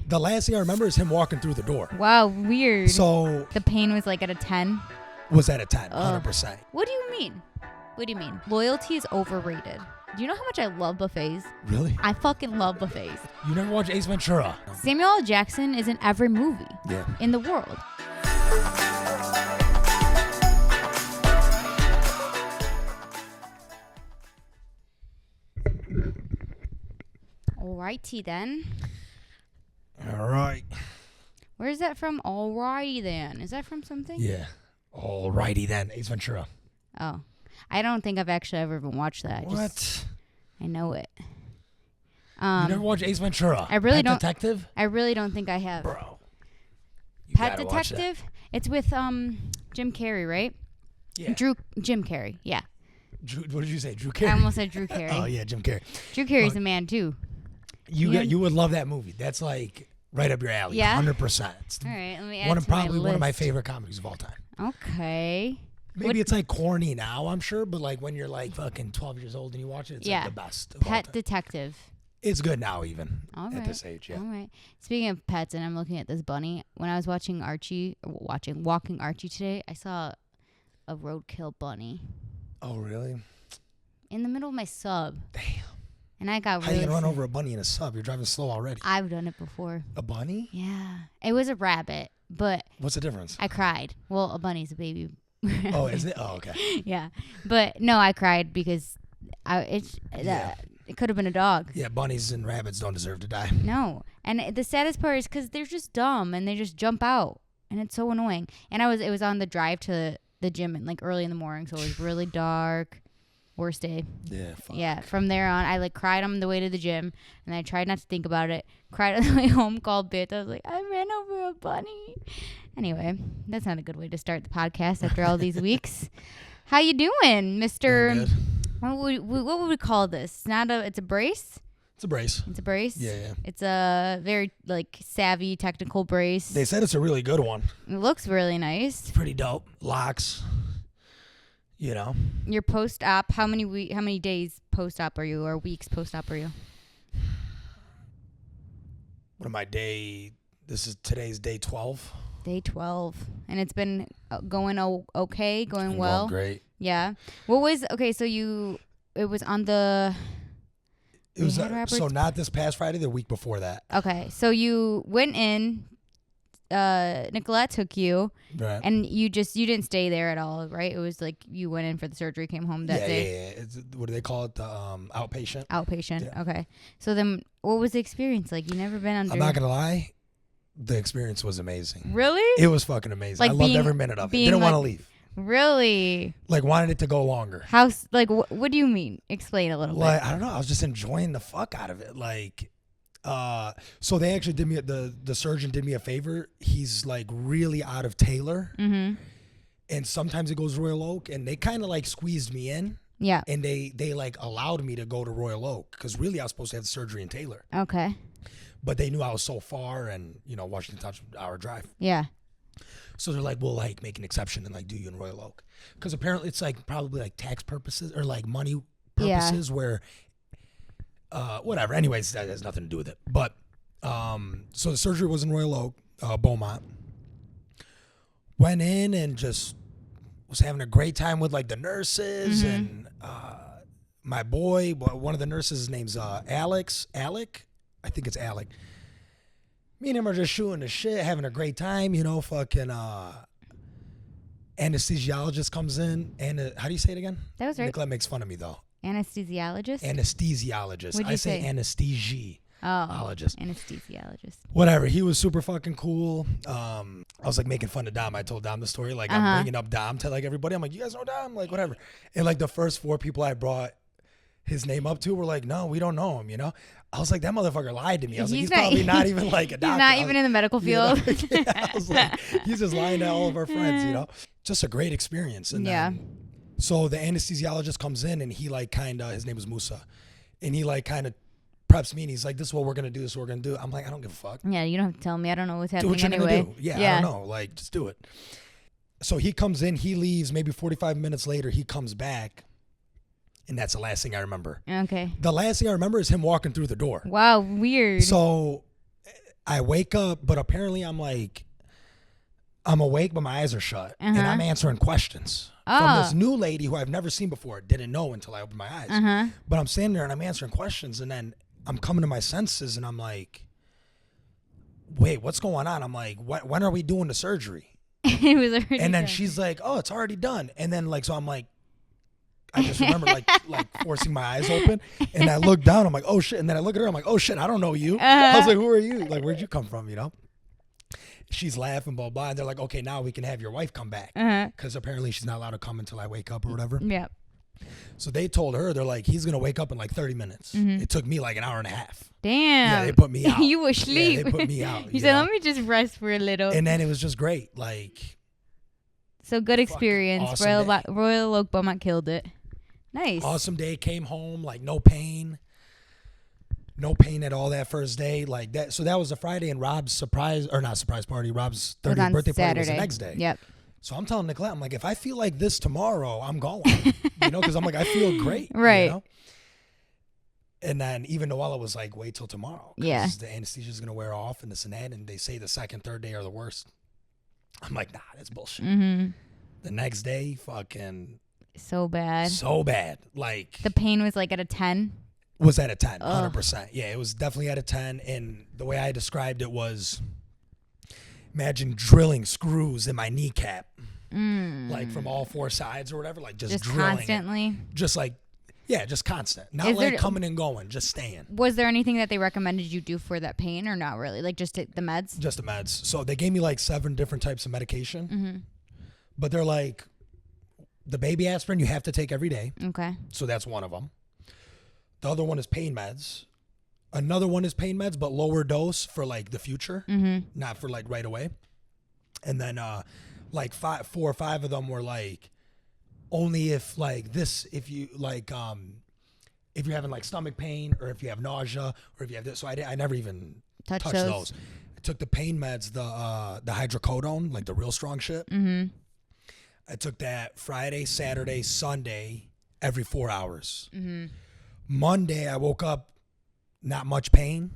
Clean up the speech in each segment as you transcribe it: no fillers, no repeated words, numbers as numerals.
The last thing I remember is him walking through the door. Wow, weird. So the pain was like at a 10? Was at a 10, 100%. What do you mean? What do you mean? Loyalty is overrated. Do you know how much I love buffets? Really? I fucking love buffets. You never watched Ace Ventura? Samuel L. Jackson is in every movie in the world. Alrighty then. All right. Where is that from? Alrighty then. Is that from something? Yeah. Alrighty then. Ace Ventura. Oh. I don't think I've actually ever even watched that. What? I know it. You never watched Ace Ventura? I really Pet don't. Detective? I really don't think I have. Bro. Pet Detective? It's with Jim Carrey, right? Yeah. Jim Carrey. Yeah. What did you say? Drew Carey? I almost said Drew Carey. Oh yeah, Jim Carrey. Drew Carey's a man too. You would love that movie. That's like right up your alley. Yeah. 100%. All right, let me add to my list. One of my favorite comedies of all time. Okay. Maybe it's like corny now, I'm sure, but like when you're like fucking 12 years old and you watch it, it's like the best. Pet Detective. It's good now, even all at this age. Yeah. All right. Speaking of pets, and I'm looking at this bunny. When I was watching Walking Archie today, I saw a roadkill bunny. Oh really? In the middle of my sub. Damn. And I got How really you gonna run over a bunny in a sub? You're driving slow already. I've done it before. A bunny? Yeah. It was a rabbit, but what's the difference? I cried. Well, a bunny's a baby. Oh, is it? Oh, okay. Yeah. But no, I cried because it could have been a dog. Yeah, bunnies and rabbits don't deserve to die. No. And the saddest part is because they're just dumb and they just jump out. And it's so annoying. And it was on the drive to the gym like early in the morning, so it was really dark. Worst day. Yeah, fuck. Yeah, from there on, I like cried on the way to the gym, and I tried not to think about it. Cried on the way home, called Bit. I was like, I ran over a bunny. Anyway, that's not a good way to start the podcast after all these weeks. How you doing, Mr. What would we call this? It's a brace? It's a brace. It's a brace? Yeah. It's a very like savvy technical brace. They said it's a really good one. It looks really nice. It's pretty dope. Locks. You know. Your post-op, how many days post-op are you, or weeks post-op are you? What am I, today's day 12. Day 12. And it's been going okay, going well? Going great. Yeah. So it was on the... It was, so not this past Friday, the week before that. Okay. So you went in, Nicolette took you, right, and you didn't stay there at all, right? It was like you went in for the surgery, came home that day. Yeah. What do they call it? The outpatient. Outpatient. Yeah. Okay. So then, what was the experience like? You never been under? I'm not gonna lie, the experience was amazing. Really? It was fucking amazing. Like I loved every minute of it. Didn't want to leave. Really? Like wanted it to go longer. How? Like what do you mean? Explain a little bit. I don't know. I was just enjoying the fuck out of it. Like. So they actually did me the surgeon did me a favor. He's like really out of Taylor, and sometimes it goes Royal Oak, and they kind of like squeezed me in. Yeah, and they like allowed me to go to Royal Oak because really I was supposed to have the surgery in Taylor. Okay, but they knew I was so far, and Washington Town's an hour drive. Yeah, so they're like, we'll like make an exception and like do you in Royal Oak because apparently it's like probably like tax purposes or like money purposes where. Whatever. Anyways, that has nothing to do with it. But so the surgery was in Royal Oak, Beaumont. Went in and just was having a great time with like the nurses and my boy. One of the nurses' his name's Alex. Alec, I think it's Alec. Me and him are just shooting the shit, having a great time. Fucking anesthesiologist comes in, and how do you say it again? That was right. Nicolette makes fun of me though. Anesthesiologist? Anesthesiologist. What'd you say? Anesthesiologist. Anesthesiologist. Whatever. He was super fucking cool. I was like making fun of Dom. I told Dom the story. Like I'm bringing up Dom to like everybody. I'm like, you guys know Dom? Like whatever. And like the first 4 people I brought his name up to were like, no, we don't know him. I was like, that motherfucker lied to me. I was like, he's probably not even like a doctor. He's not even in the medical field. I was like, he's just lying to all of our friends. Just a great experience. And then, so the anesthesiologist comes in and he like his name was Musa, and he like kind of preps me and he's like, this is what we're going to do. This is what we're going to do. I'm like, I don't give a fuck. Yeah, you don't have to tell me. I don't know what's happening do what you're anyway. Gonna do. Yeah, I don't know. Like, just do it. So he comes in, he leaves, maybe 45 minutes later, he comes back, and that's the last thing I remember. Okay. The last thing I remember is him walking through the door. Wow, weird. So I wake up, but apparently I'm awake, but my eyes are shut. And I'm answering questions from this new lady who I've never seen before. Didn't know until I opened my eyes. But I'm standing there and I'm answering questions. And then I'm coming to my senses and I'm like, wait, what's going on? I'm like, when are we doing the surgery? It was already and then done. she's like, oh, it's already done. And then so I'm like, I just remember like forcing my eyes open, and I look down. I'm like, oh shit. And then I look at her. I'm like, oh shit, I don't know you. I was like, who are you? Like, where'd you come from? She's laughing, blah blah. And they're like, okay, now we can have your wife come back because apparently she's not allowed to come until I wake up or whatever. Yeah. So they told her, they're like, he's gonna wake up in like 30 minutes. It took me like an hour and a half. Damn. Yeah, they put me out. You were asleep. Yeah, they put me out. You said, let me just rest for a little. And then it was just great. So good experience. Awesome Royal Oak Beaumont killed it. Nice. Awesome day. Came home no pain. No pain at all that first day. Like that. So that was a Friday, and Rob's surprise party. Rob's 30th birthday party was the next day. Yep. So I'm telling Nicolette, I'm like, if I feel like this tomorrow, I'm going. Because I'm like, I feel great. Right. And then even Noella was like, wait till tomorrow. Yeah. The anesthesia's gonna wear off and this and that, and they say the second, third day are the worst. I'm like, nah, that's bullshit. The next day, fucking so bad. So bad. Like the pain was like at a 10. Was at a 10, 100%. Yeah, it was definitely at a 10. And the way I described it was, imagine drilling screws in my kneecap, like from all four sides or whatever, like just drilling constantly. It. Just like, yeah, just constant. Not coming and going, just staying. Was there anything that they recommended you do for that pain or not really? Like just take the meds? Just the meds. So they gave me like 7 different types of medication, but they're like, the baby aspirin you have to take every day. Okay. So that's one of them. The other one is pain meds. Another one is pain meds, but lower dose for like the future, not for like right away. And then like 4 or 5 of them were like only if like this, if you like, if you're having like stomach pain or if you have nausea or if you have this. So I never even touched those. I took the pain meds, the hydrocodone, like the real strong shit. I took that Friday, Saturday, Sunday, every 4 hours. Monday, I woke up, not much pain.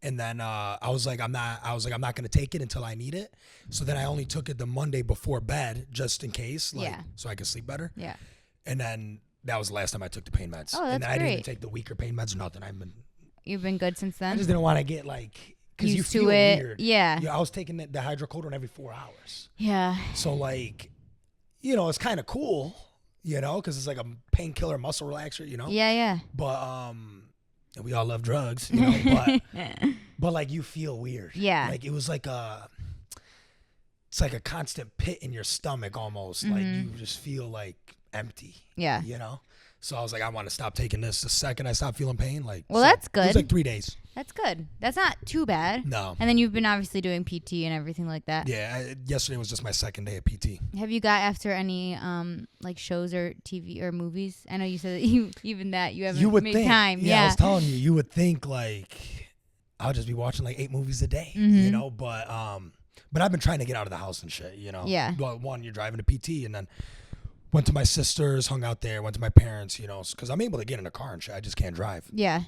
And then I was like, I'm not going to take it until I need it. So then I only took it the Monday before bed, just in case, so I could sleep better. Yeah. And then that was the last time I took the pain meds. Oh, that's and then I didn't great. even take the weaker pain meds or nothing. You've been good since then? I just didn't want to get like, because you feel weird. Yeah. I was taking the hydrocodone every 4 hours. Yeah. So like, it's kind of cool, because it's like a painkiller, muscle relaxer, Yeah. But and we all love drugs, but like you feel weird. Yeah. Like it was like it's like a constant pit in your stomach almost. Like you just feel like empty. Yeah. So I was like, I want to stop taking this. The second I stopped feeling pain, that's good. It was like 3 days. That's good. That's not too bad. No. And then you've been obviously doing PT and everything like that. Yeah. Yesterday was just my second day of PT. Have you got after any like shows or TV or movies? I know you said that you haven't made time. Yeah. I was telling you, you would think like I'll just be watching like 8 movies a day, but I've been trying to get out of the house and shit, Yeah. Well, one, you're driving to PT, and then went to my sister's, hung out there, went to my parents, because I'm able to get in a car and shit. I just can't drive. Yeah.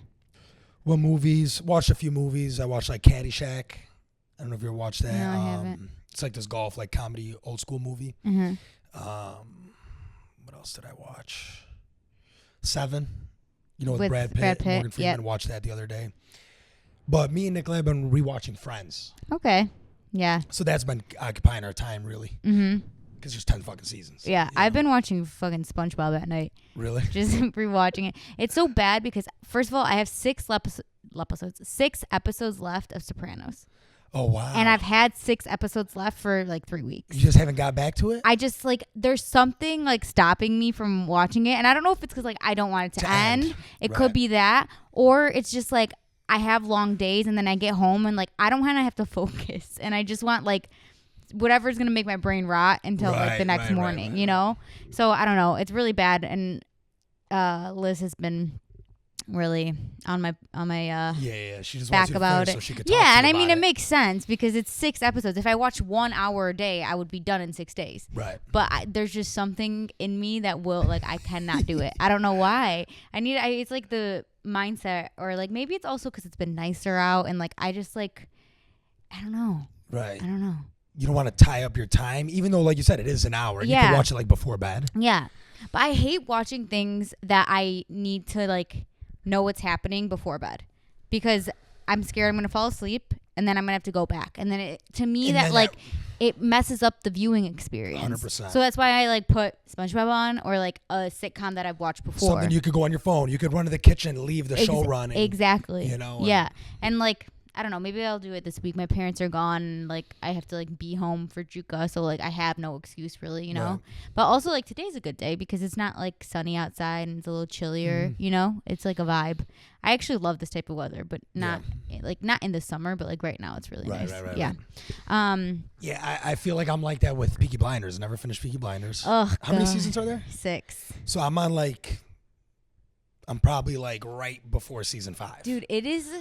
What movies? Watched a few movies. I watched like Caddyshack. I don't know if you ever watched that. No, I haven't. It's like this golf like comedy old school movie. What else did I watch? 7. With Brad Pitt. Morgan Freeman. Watched that the other day. But me and Nicola have been rewatching Friends. Okay. Yeah. So that's been occupying our time really. Because there's 10 fucking seasons. Yeah, I've been watching fucking SpongeBob at night. Really? Just rewatching it. It's so bad because first of all, I have 6 episodes left of Sopranos. Oh wow! And I've had 6 episodes left for like 3 weeks. You just haven't got back to it? I just like there's something like stopping me from watching it, and I don't know if it's because like I don't want it to end. It could be that, or it's just like I have long days, and then I get home and like I don't want to have to focus, and I just want like whatever's gonna make my brain rot until like the next morning, So I don't know. It's really bad, and Liz has been really on my she just back wants you to about finish it. So she could talk to you and I mean about it makes sense because it's 6 episodes. If I watch 1 hour a day, I would be done in 6 days. Right. But there's just something in me that will like I cannot do it. I don't know why. It's like the mindset, or like maybe it's also because it's been nicer out, and like I just like I don't know. Right. I don't know. You don't want to tie up your time, even though, like you said, it is an hour. Yeah. You can watch it like before bed. Yeah. But I hate watching things that I need to like know what's happening before bed because I'm scared I'm going to fall asleep and then I'm going to have to go back. And then to me, it messes up the viewing experience. 100%. So that's why I like put SpongeBob on or like a sitcom that I've watched before. Something you could go on your phone. You could run to the kitchen, leave the show running. Exactly. You know? Yeah. And like, I don't know, maybe I'll do it this week. My parents are gone and like I have to like be home for Juka. So like I have no excuse really, you know? Right. But also like today's a good day because it's not like sunny outside and it's a little chillier, you know? It's like a vibe. I actually love this type of weather, but not not in the summer, but like right now it's really nice. Right. Yeah. Yeah, I feel like I'm like that with Peaky Blinders. Never finished Peaky Blinders. Oh, How many seasons are there? 6. So I'm probably like right before season 5. Dude, it is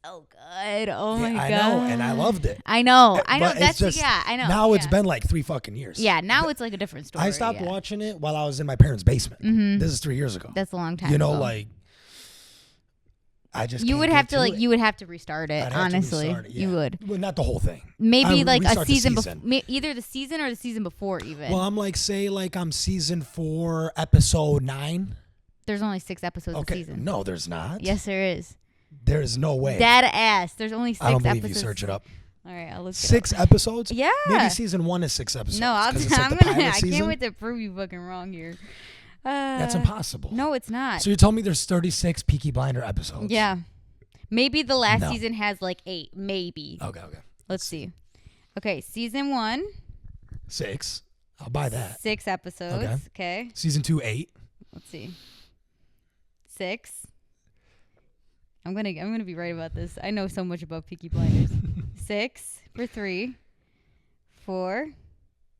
so good. Oh my God. I know, and I loved it. I know. But That's just, I know. Now it's been like 3 fucking years. Yeah, now it's like a different story. I stopped watching it while I was in my parents' basement. Mm-hmm. This is 3 years ago. That's a long time. You know, ago. like I just you would have to like you would have to restart it. I'd have honestly, to restart it, yeah. You would. Well, not the whole thing. Maybe like a season before, either the season or the season before even. Well, I'm like say like I'm season 4, episode 9. There's only 6 episodes a season. No, there's not. Yes, there is. There's no way. Dead ass. There's only 6 episodes. I don't believe you. Search it up. All right, I'll look. 6 episots? Yeah. Maybe season 1 is 6 episodes. No, I'm gonna. I can't wait to prove you fucking wrong here. That's impossible. No, it's not. So you're telling me there's 36 Peaky Blinder episodes? Yeah. Maybe the last season has like 8. Maybe. Okay. Let's see. Okay, season 1. 6. I'll buy that. 6 episodes. Okay. Season 2, 8. Let's see. 6. I'm gonna be right about this. I know so much about Peaky Blinders. 6 for 3. 4.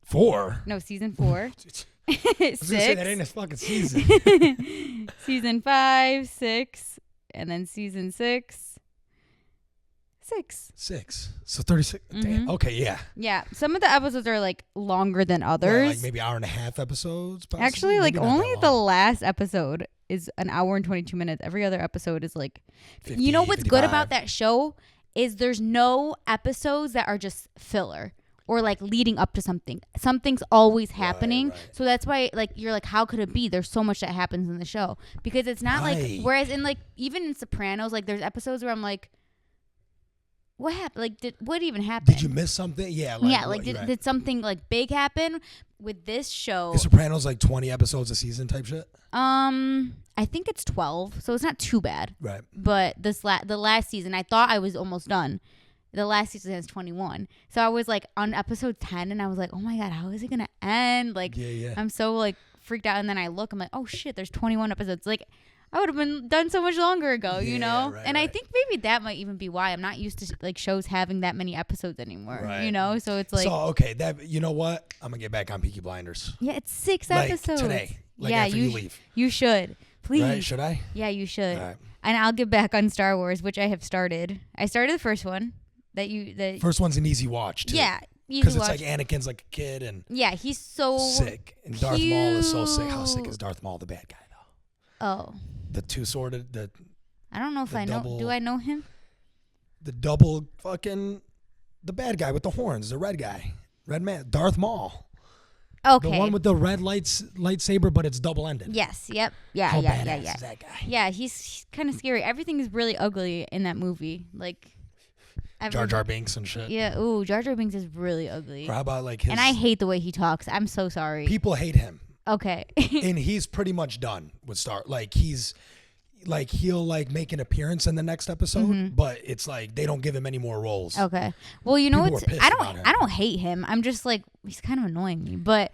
4? No, season 4. 6. I was gonna say that ain't a fucking season. Season 5, 6, and then season 6. 6. So 36. Mm-hmm. Damn. Okay, yeah. Yeah. Some of the episodes are like longer than others. Well, like maybe hour and a half episodes. Possibly? Actually, like only the last episode is an hour and 22 minutes. Every other episode is like 50, you know what's 55. good about that show is there's no episodes that are just filler or like leading up to something. Something's always happening. Right. So that's why like you're like, how could it be? There's so much that happens in the show. Because it's not like whereas in like even in Sopranos, like there's episodes where I'm like, what happened? Like, what even happened? Did you miss something? Yeah. Did something like big happen with this show? Is Sopranos like 20 episodes a season type shit? I think it's 12, so it's not too bad. Right. But the last season, I thought I was almost done. The last season has 21, so I was like on episode 10, and I was like, oh my God, how is it gonna end? Like, I'm so like freaked out, and then I look, I'm like, oh shit, there's 21 episodes. Like, I would have been done so much longer ago, you know? Right, and I think maybe that might even be why I'm not used to like shows having that many episodes anymore, you know? So it's like... So, okay, you know what? I'm going to get back on Peaky Blinders. Yeah, it's 6 episodes. Today. After you leave. You should. Please. Right, should I? Yeah, you should. All right. And I'll get back on Star Wars, which I have started. I started the first one. First one's an easy watch, too. Yeah. Because it's like Anakin's like a kid and... Yeah, he's so... sick. And Darth Maul is so sick. How sick is Darth Maul, the bad guy, though? Oh. The two-sworded, I don't know if I know. Do I know him? The double fucking, the bad guy with the horns, the red guy, red man, Darth Maul. Okay. The one with the red lightsaber, but it's double-ended. Yes. Yep. Yeah. How yeah. badass Yeah. is that guy? Yeah. He's kind of scary. Everything is really ugly in that movie. Like. Jar Jar Binks and shit. Yeah. Ooh, Jar Jar Binks is really ugly. Or how about like his? And I hate the way he talks. I'm so sorry. People hate him. Okay. And he's pretty much done with Star. Like he'll like make an appearance in the next episode, but it's like they don't give him any more roles. Okay. Well, you know People what's were pissed about him. I don't hate him. I'm just like he's kind of annoying me, but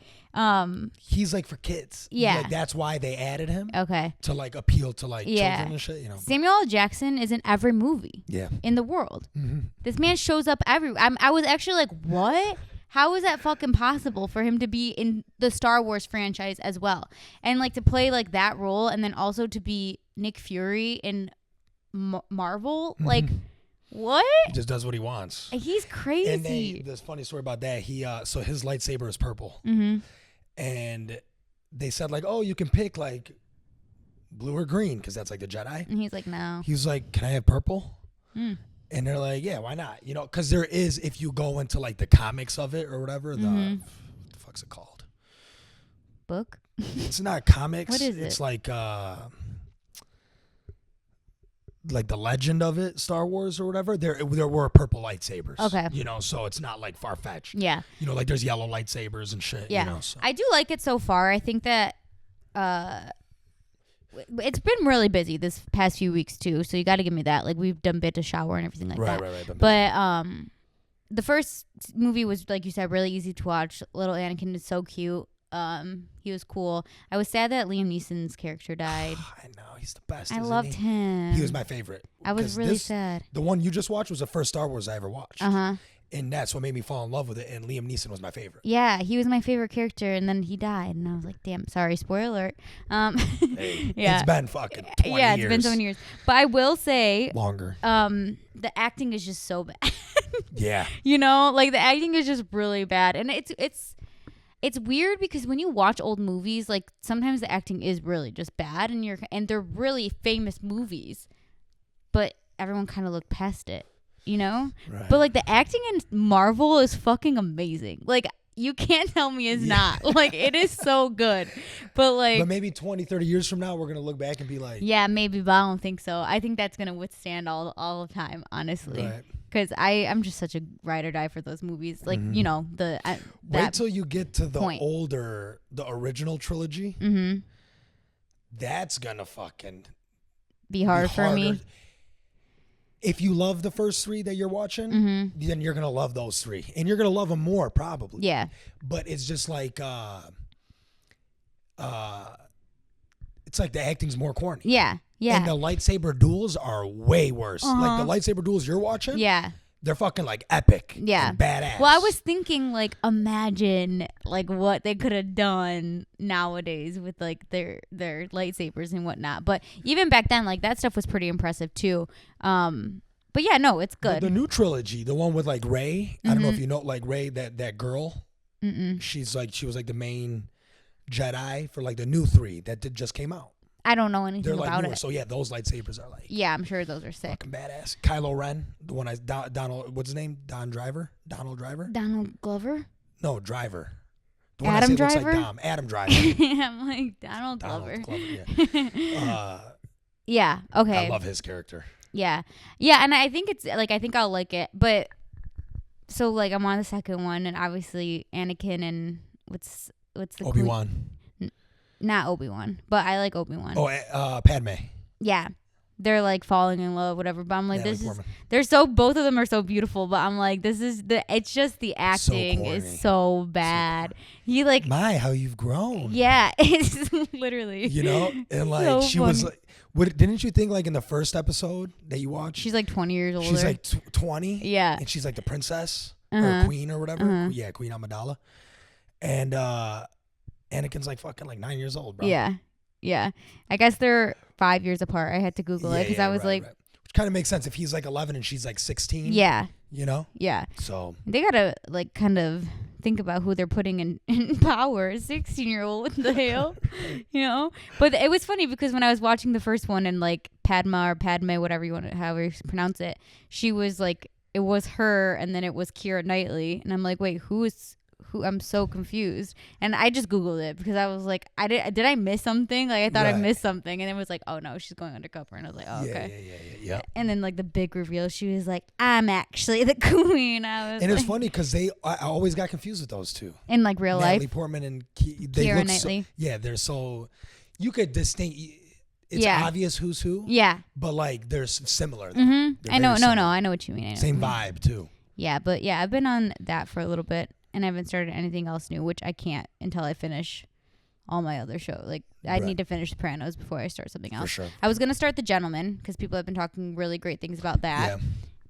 he's like for kids. Yeah. Like that's why they added him. Okay. To like appeal to like children and shit, you know. Samuel L. Jackson is in every movie. Yeah. In the world. Mm-hmm. This man shows up everywhere. I was actually like, what? How is that fucking possible for him to be in the Star Wars franchise as well? And like to play like that role and then also to be Nick Fury in Marvel? Like, what? He just does what he wants. He's crazy. And there's a funny story about that. So his lightsaber is purple. Mm-hmm. And they said like, oh, you can pick like blue or green because that's like the Jedi. And he's like, no. He was like, can I have purple? And they're like, yeah, why not? You know, because there is, if you go into like the comics of it or whatever, what the fuck's it called? Book? It's not comics. What is it's it? like the legend of it, Star Wars or whatever. There were purple lightsabers. Okay. You know, so it's not like far fetched. Yeah. You know, like there's yellow lightsabers and shit. Yeah. You know, so. I do like it so far. I think that it's been really busy this past few weeks too, so you got to give me that. Like we've done bit to shower and everything like that. Right. But the first movie was, like you said, really easy to watch. Little Anakin is so cute. He was cool. I was sad that Liam Neeson's character died. I know, he's the best. I loved him. He was my favorite. I was really sad. The one you just watched was the first Star Wars I ever watched. Uh-huh. And that's what made me fall in love with it. And Liam Neeson was my favorite. Yeah, he was my favorite character, and then he died, and I was like, "Damn, sorry, spoiler alert." Hey, yeah, it's been fucking 20 years. Yeah, it's been so many years. But I will say, longer. The acting is just so bad. Yeah, you know, like the acting is just really bad, and it's weird because when you watch old movies, like sometimes the acting is really just bad, and they're really famous movies, but everyone kind of looked past it. You know? Right. But, like, the acting in Marvel is fucking amazing. Like, you can't tell me it's not. Like, it is so good. But maybe 20, 30 years from now, we're going to look back and be like... Yeah, maybe, but I don't think so. I think that's going to withstand all the time, honestly. Right. Because I'm just such a ride or die for those movies. Like, you know, wait till you get to the original trilogy. Mm-hmm. That's going to fucking... Be hard for me. If you love the first three that you're watching, then you're going to love those three. And you're going to love them more, probably. Yeah. But it's just like, it's like the acting's more corny. Yeah. Yeah. And the lightsaber duels are way worse. Like the lightsaber duels you're watching. Yeah. They're fucking like epic. Yeah. And badass. Well, I was thinking like, imagine like what they could have done nowadays with like their lightsabers and whatnot. But even back then, like that stuff was pretty impressive too. But yeah, no, it's good. The new trilogy, the one with like Rey. I don't know if you know like Rey, that girl. She was like the main Jedi for like the new three that just came out. I don't know anything about newer, it. So yeah, those lightsabers are like... Yeah, I'm sure those are sick. Fucking badass. Kylo Ren, the one Donald... What's his name? Donald Driver? Donald Glover? No, Driver. The Adam one Driver? Looks like Dom. Adam Driver. I'm like, Donald Glover. Yeah. Yeah, okay. I love his character. Yeah. Yeah, and I think it's... Like, I think I'll like it. But... So, like, I'm on the second one, and obviously Anakin and... What's the... Obi-Wan. Not Obi-Wan, but I like Obi-Wan. Oh, Padme. Yeah. They're like falling in love, whatever. But I'm like, both of them are so beautiful. But I'm like, it's just the acting is so bad. He like, how you've grown. Yeah. It's literally. You know? And like, so she funny. Was like, didn't you think like in the first episode that you watched? She's like 20 years older. She's like 20. Yeah. And she's like the princess or queen or whatever. Yeah, Queen Amidala. And, Anakin's like fucking like 9 years old, bro. Yeah. I guess they're 5 years apart. I had to Google it because I was like... Right. Which kind of makes sense if he's like 11 and she's like 16. Yeah. You know? Yeah. So... They gotta like kind of think about who they're putting in power. A 16-year-old, what the hell? You know? But it was funny because when I was watching the first one and like Padma or Padme, however you pronounce it, she was like... It was her and then it was Keira Knightley. And I'm like, wait, who? I'm so confused, and I just Googled it because I was like, did I miss something? Like I thought I missed something, and it was like, oh no, she's going undercover, and I was like, oh okay, yeah. And then like the big reveal, she was like, I'm actually the queen. And it's funny because I always got confused with those two in like real life. Natalie Portman and Keira Knightley. They're so you could distinct. It's obvious who's who. Yeah, but like they're similar. I know. No, I know what you mean. Same vibe too. Yeah, but yeah, I've been on that for a little bit. And I haven't started anything else new, which I can't until I finish all my other shows. Like, I need to finish Sopranos before I start something else. For sure. I was going to start The Gentleman because people have been talking really great things about that. Yeah.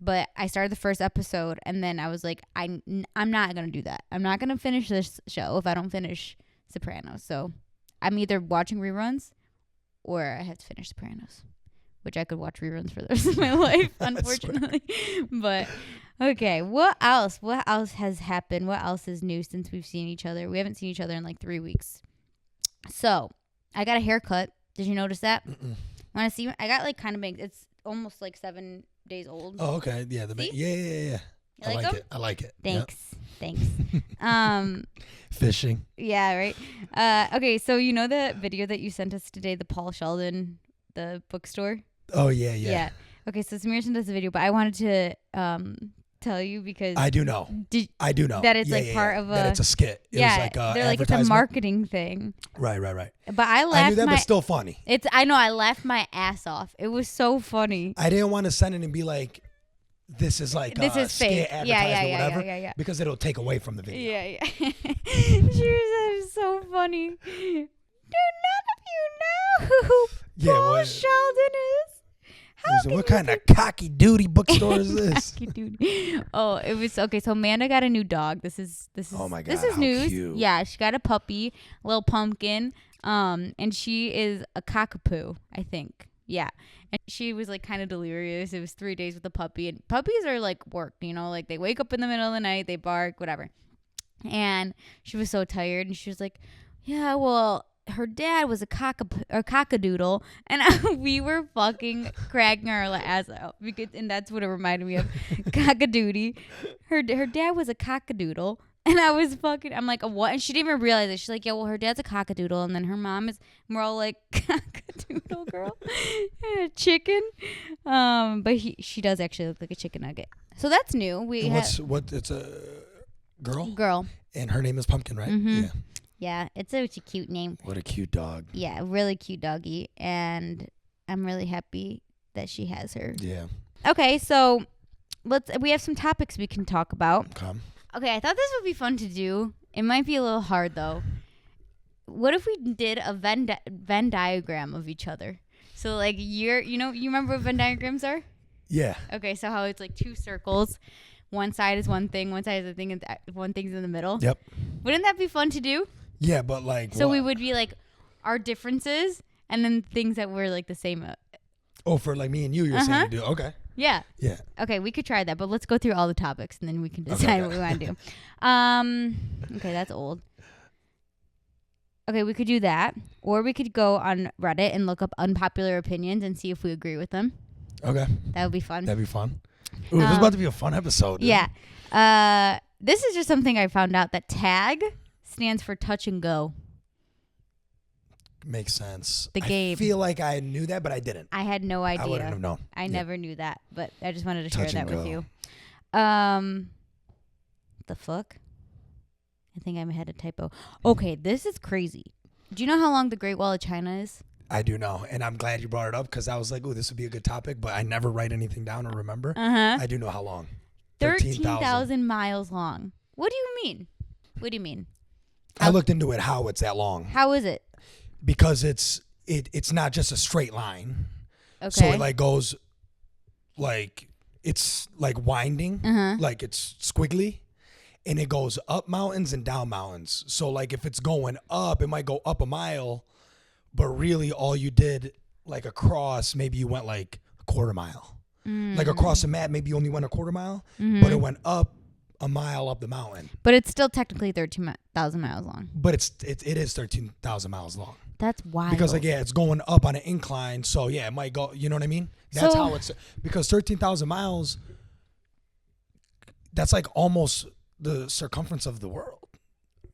But I started the first episode, and then I was like, I'm not going to do that. I'm not going to finish this show if I don't finish Sopranos. So I'm either watching reruns or I have to finish Sopranos, which I could watch reruns for the rest of my life, unfortunately. But... Okay, what else? What else has happened? What else is new since we've seen each other? We haven't seen each other in like 3 weeks. So, I got a haircut. Did you notice that? Want to see? I got like kind of big. almost like 7 days old. Oh, okay. Yeah. See? Yeah. You like 'em? I like it. Thanks. Fishing. Yeah, right. Okay, so you know the video that you sent us today, the Paul Sheldon, the bookstore? Oh, yeah. Okay, so Samir sent us a video, but I wanted to tell you because I do know. I do know that it's part of that it's a skit. It was like they're like it's a marketing thing. Right. But I laughed. I knew that, but still funny. I know. I laughed my ass off. It was so funny. I didn't want to send it and be like, "This is like this is fake." Whatever, because it'll take away from the video. Yeah. She was so funny. Do none of you know who Paul Sheldon is? What kind of cocky duty bookstore is this? Cocky duty. Oh, it was okay. So Amanda got a new dog. This is. Oh my God, this is how news. Cute. Yeah, she got a puppy, a little pumpkin. And she is a cockapoo, I think. Yeah. And she was like kind of delirious. It was 3 days with the puppy. And puppies are like work, like they wake up in the middle of the night, they bark, whatever. And she was so tired. And she was like, yeah, well, her dad was a cockadoodle. And we were fucking cracking our ass out. And that's what it reminded me of. Cockadoodie. Her dad was a cockadoodle. And I'm like, what? And she didn't even realize it. She's like, yeah, well, her dad's a cockadoodle. And then her mom is, and we're all like, cockadoodle girl. And a chicken. But she does actually look like a chicken nugget. So that's new. It's a girl? Girl. And her name is Pumpkin, right? Mm-hmm. Yeah. Yeah, it's such a cute name. What a cute dog. Yeah, really cute doggy. And I'm really happy that she has her. Yeah. Okay, so we have some topics we can talk about. Okay, I thought this would be fun to do. It might be a little hard, though. What if we did a Venn diagram of each other? So, like, you remember what Venn diagrams are? Yeah. Okay, so how it's like two circles. One side is one thing, one side is a thing, and one thing's in the middle. Yep. Wouldn't that be fun to do? Yeah, but like... So we would be like our differences and then things that were like the same. Oh, for like me and you're saying to do. Okay. Yeah. Yeah. Okay, we could try that, but let's go through all the topics and then we can decide what we want to do. Okay, that's old. Okay, we could do that. Or we could go on Reddit and look up unpopular opinions and see if we agree with them. Okay. That would be fun. That'd be fun. Ooh, this is about to be a fun episode. Dude. Yeah. This is just something I found out that TAG stands for touch and go. Makes sense. The game. I feel like I knew that, but I didn't. I had no idea. I wouldn't have known. I never knew that, but I just wanted to share that with you. The fuck? I think I had a typo. Okay, this is crazy. Do you know how long the Great Wall of China is? I do know, and I'm glad you brought it up because I was like, "Oh, this would be a good topic," but I never write anything down or remember. I do know how long. 13,000 miles long. What do you mean? What do you mean? I looked into it. How it's that long? How is it? Because it's not just a straight line. Okay. So it like goes, like it's like winding, like it's squiggly, and it goes up mountains and down mountains. So like if it's going up, it might go up a mile. But really, all you did, like across, maybe you went like a quarter mile. Like across the map, maybe you only went a quarter mile, but it went up a mile up the mountain. But it's still technically 13,000 miles long. But it is 13,000 miles long. That's wild. Because like it's going up on an incline, so yeah, it might go. You know what I mean? That's how it's because 13,000 miles. That's like almost the circumference of the world.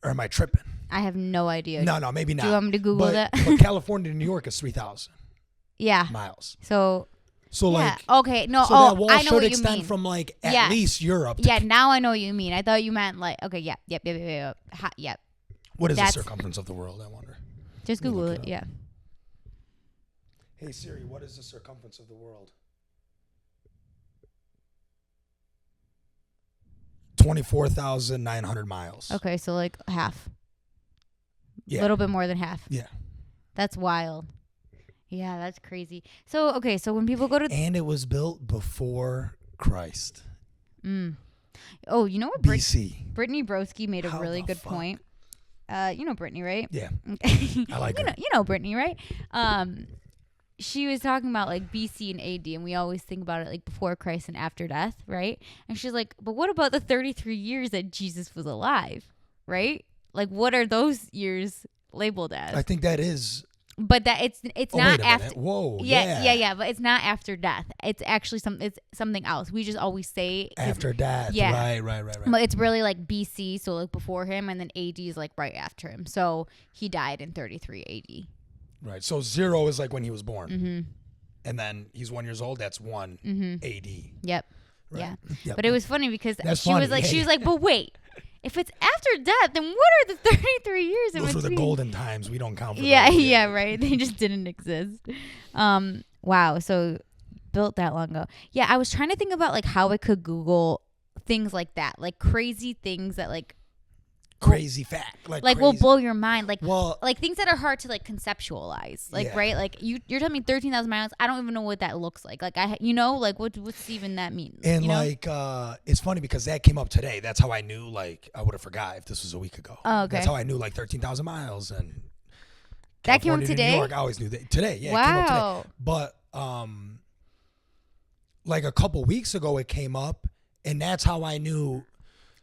Or am I tripping? I have no idea. No, maybe not. Do you want me to Google that? But California to New York is 3,000. Yeah. Miles. So like okay, no. So that wall I know should what extend you mean. from like at least Europe. Yeah, now I know what you mean. I thought you meant like yep. What is the circumference of the world? I wonder. Just Google it. Yeah. Hey Siri, what is the circumference of the world? 24,900 miles. Okay, so like half. Yeah. A little bit more than half. Yeah. That's wild. Yeah, that's crazy. So, okay, so when people go to... And it was built before Christ. Oh, you know what? BC. Brittany Broski made a really good point. You know Brittany, right? Yeah. I like her. You know Brittany, right? She was talking about like BC and AD, and we always think about it like before Christ and after death, right? And she's like, but what about the 33 years that Jesus was alive, right? Like, what are those years labeled as? I think that is But that it's not wait a after. minute. Whoa. Yeah. But it's not after death. It's actually it's something else. We just always say After death. Yeah. Right. But it's really like BC, so like before him, and then AD is like right after him. So he died in 33 AD. Right. So 0 is like when he was born. Mm-hmm. And then he's 1 year old. That's 1 AD. Yep. Right. Yeah. Yep. But it was funny because That's she funny. was like, but wait, if it's after death, then what are the 33 years in Those were between? the golden times. We don't count for Yeah, those. yeah, right. They just didn't exist. Wow. So built that long ago. Yeah, I was trying to think about like how I could Google things like that, like crazy things that like crazy fact. Like crazy. will blow your mind. Like Well, like things that are hard to like conceptualize. Like right, like you're telling me 13,000 miles. I don't even know what that looks like. Like like what's even that mean? and you know? like it's funny because that came up today. That's how I knew. Like I would have forgot if this was a week ago. Oh, okay. That's how I knew like 13,000 miles and that came up California to today. New York. I always knew that today. Yeah, wow. it came up today. But like a couple weeks ago, it came up, and that's how I knew.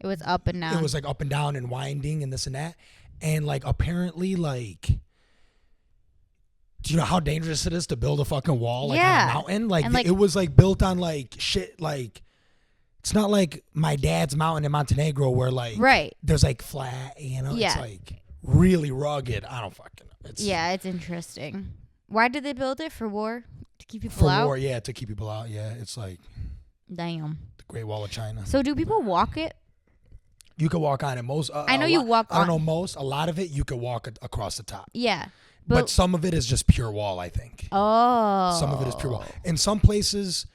It was up and down. It was like up and down and winding and this and that. And like apparently like, do you know how dangerous it is to build a fucking wall like on a mountain? Like, and, like it was like built on like shit. Like it's not like my dad's mountain in Montenegro where like there's like flat, you know, it's like really rugged. I don't fucking know. It's interesting. Why did they build it? For war? To keep people out? For war, yeah, to keep people out. Yeah, it's like damn. The Great Wall of China. So do people walk it? You could walk on it. Most I know you walk on. I don't know most. A lot of it you could walk across the top. Yeah. But some of it is just pure wall, I think. Oh. Some of it is pure wall. In some places,